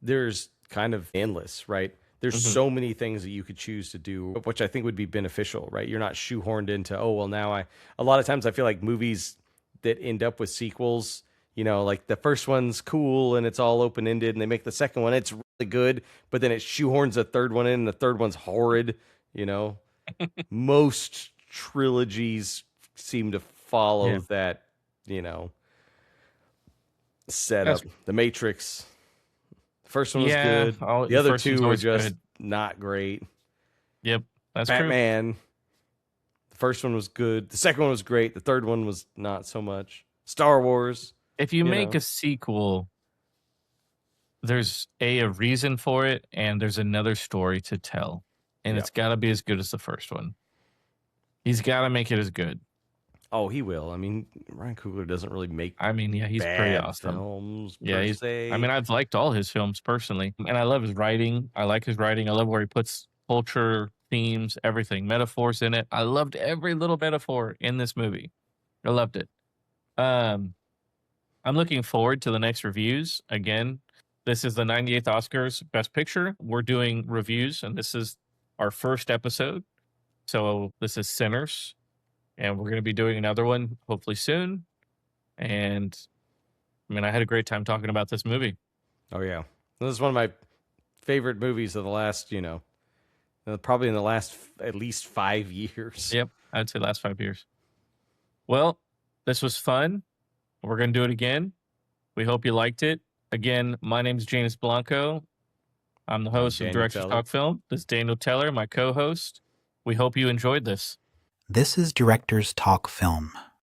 [SPEAKER 3] there's kind of endless, right? There's
[SPEAKER 2] Hmm.
[SPEAKER 3] so many things that you could choose to do, which I think would be beneficial, right? You're not shoehorned into, oh, well, now a lot of times I feel like movies that end up with sequels, like the first one's cool and it's all open ended, and they make the second one, it's really good, but then it shoehorns a third one in, and the third one's horrid, you know? Most trilogies seem to
[SPEAKER 2] Yeah.
[SPEAKER 3] follow that, you know,
[SPEAKER 2] That's,
[SPEAKER 3] setup. The Matrix, the first one was
[SPEAKER 2] yeah.
[SPEAKER 3] good.
[SPEAKER 2] Oh,
[SPEAKER 3] The
[SPEAKER 2] the
[SPEAKER 3] other
[SPEAKER 2] first one's
[SPEAKER 3] two were
[SPEAKER 2] always
[SPEAKER 3] just
[SPEAKER 2] good.
[SPEAKER 3] not great.
[SPEAKER 2] Yep. That's true.
[SPEAKER 3] Batman, the first one was good. The second one was great. The third one was not so much. Star Wars,
[SPEAKER 2] If you
[SPEAKER 3] you
[SPEAKER 2] make
[SPEAKER 3] know.
[SPEAKER 2] a sequel, there's a reason for it, and there's another story to tell. And
[SPEAKER 3] Yeah.
[SPEAKER 2] it's got to be as good as the first one. He's got to make it as good.
[SPEAKER 3] Oh, he will. I mean, Ryan Coogler doesn't really make
[SPEAKER 2] I mean, yeah, he's pretty
[SPEAKER 3] bad
[SPEAKER 2] awesome.
[SPEAKER 3] films
[SPEAKER 2] Yeah,
[SPEAKER 3] per
[SPEAKER 2] I mean,
[SPEAKER 3] se.
[SPEAKER 2] I've liked all his films personally, and I love his writing. I like his writing. I love where he puts culture, themes, everything, metaphors in it. I loved every little metaphor in this movie. I loved it. Um, I'm looking forward to the next reviews. Again, this is the 98th Oscars Best Picture. We're doing reviews, and this is our first episode. So this is Sinners, and we're going to be doing another one hopefully soon. And I mean, I had a great time talking about this movie.
[SPEAKER 3] Oh yeah, this is one of my favorite movies of the last, probably in the last at least 5 years.
[SPEAKER 2] Yep, I'd say last 5 years. Well, this was fun. We're going to do it again. We hope you liked it. Again, my name is Janus Blanco. I'm the
[SPEAKER 3] I'm
[SPEAKER 2] host of
[SPEAKER 3] Daniel
[SPEAKER 2] Directors
[SPEAKER 3] Teller.
[SPEAKER 2] Talk Film. This is Daniel Teller, my co host. We hope you enjoyed this.
[SPEAKER 1] This is Directors Talk Film.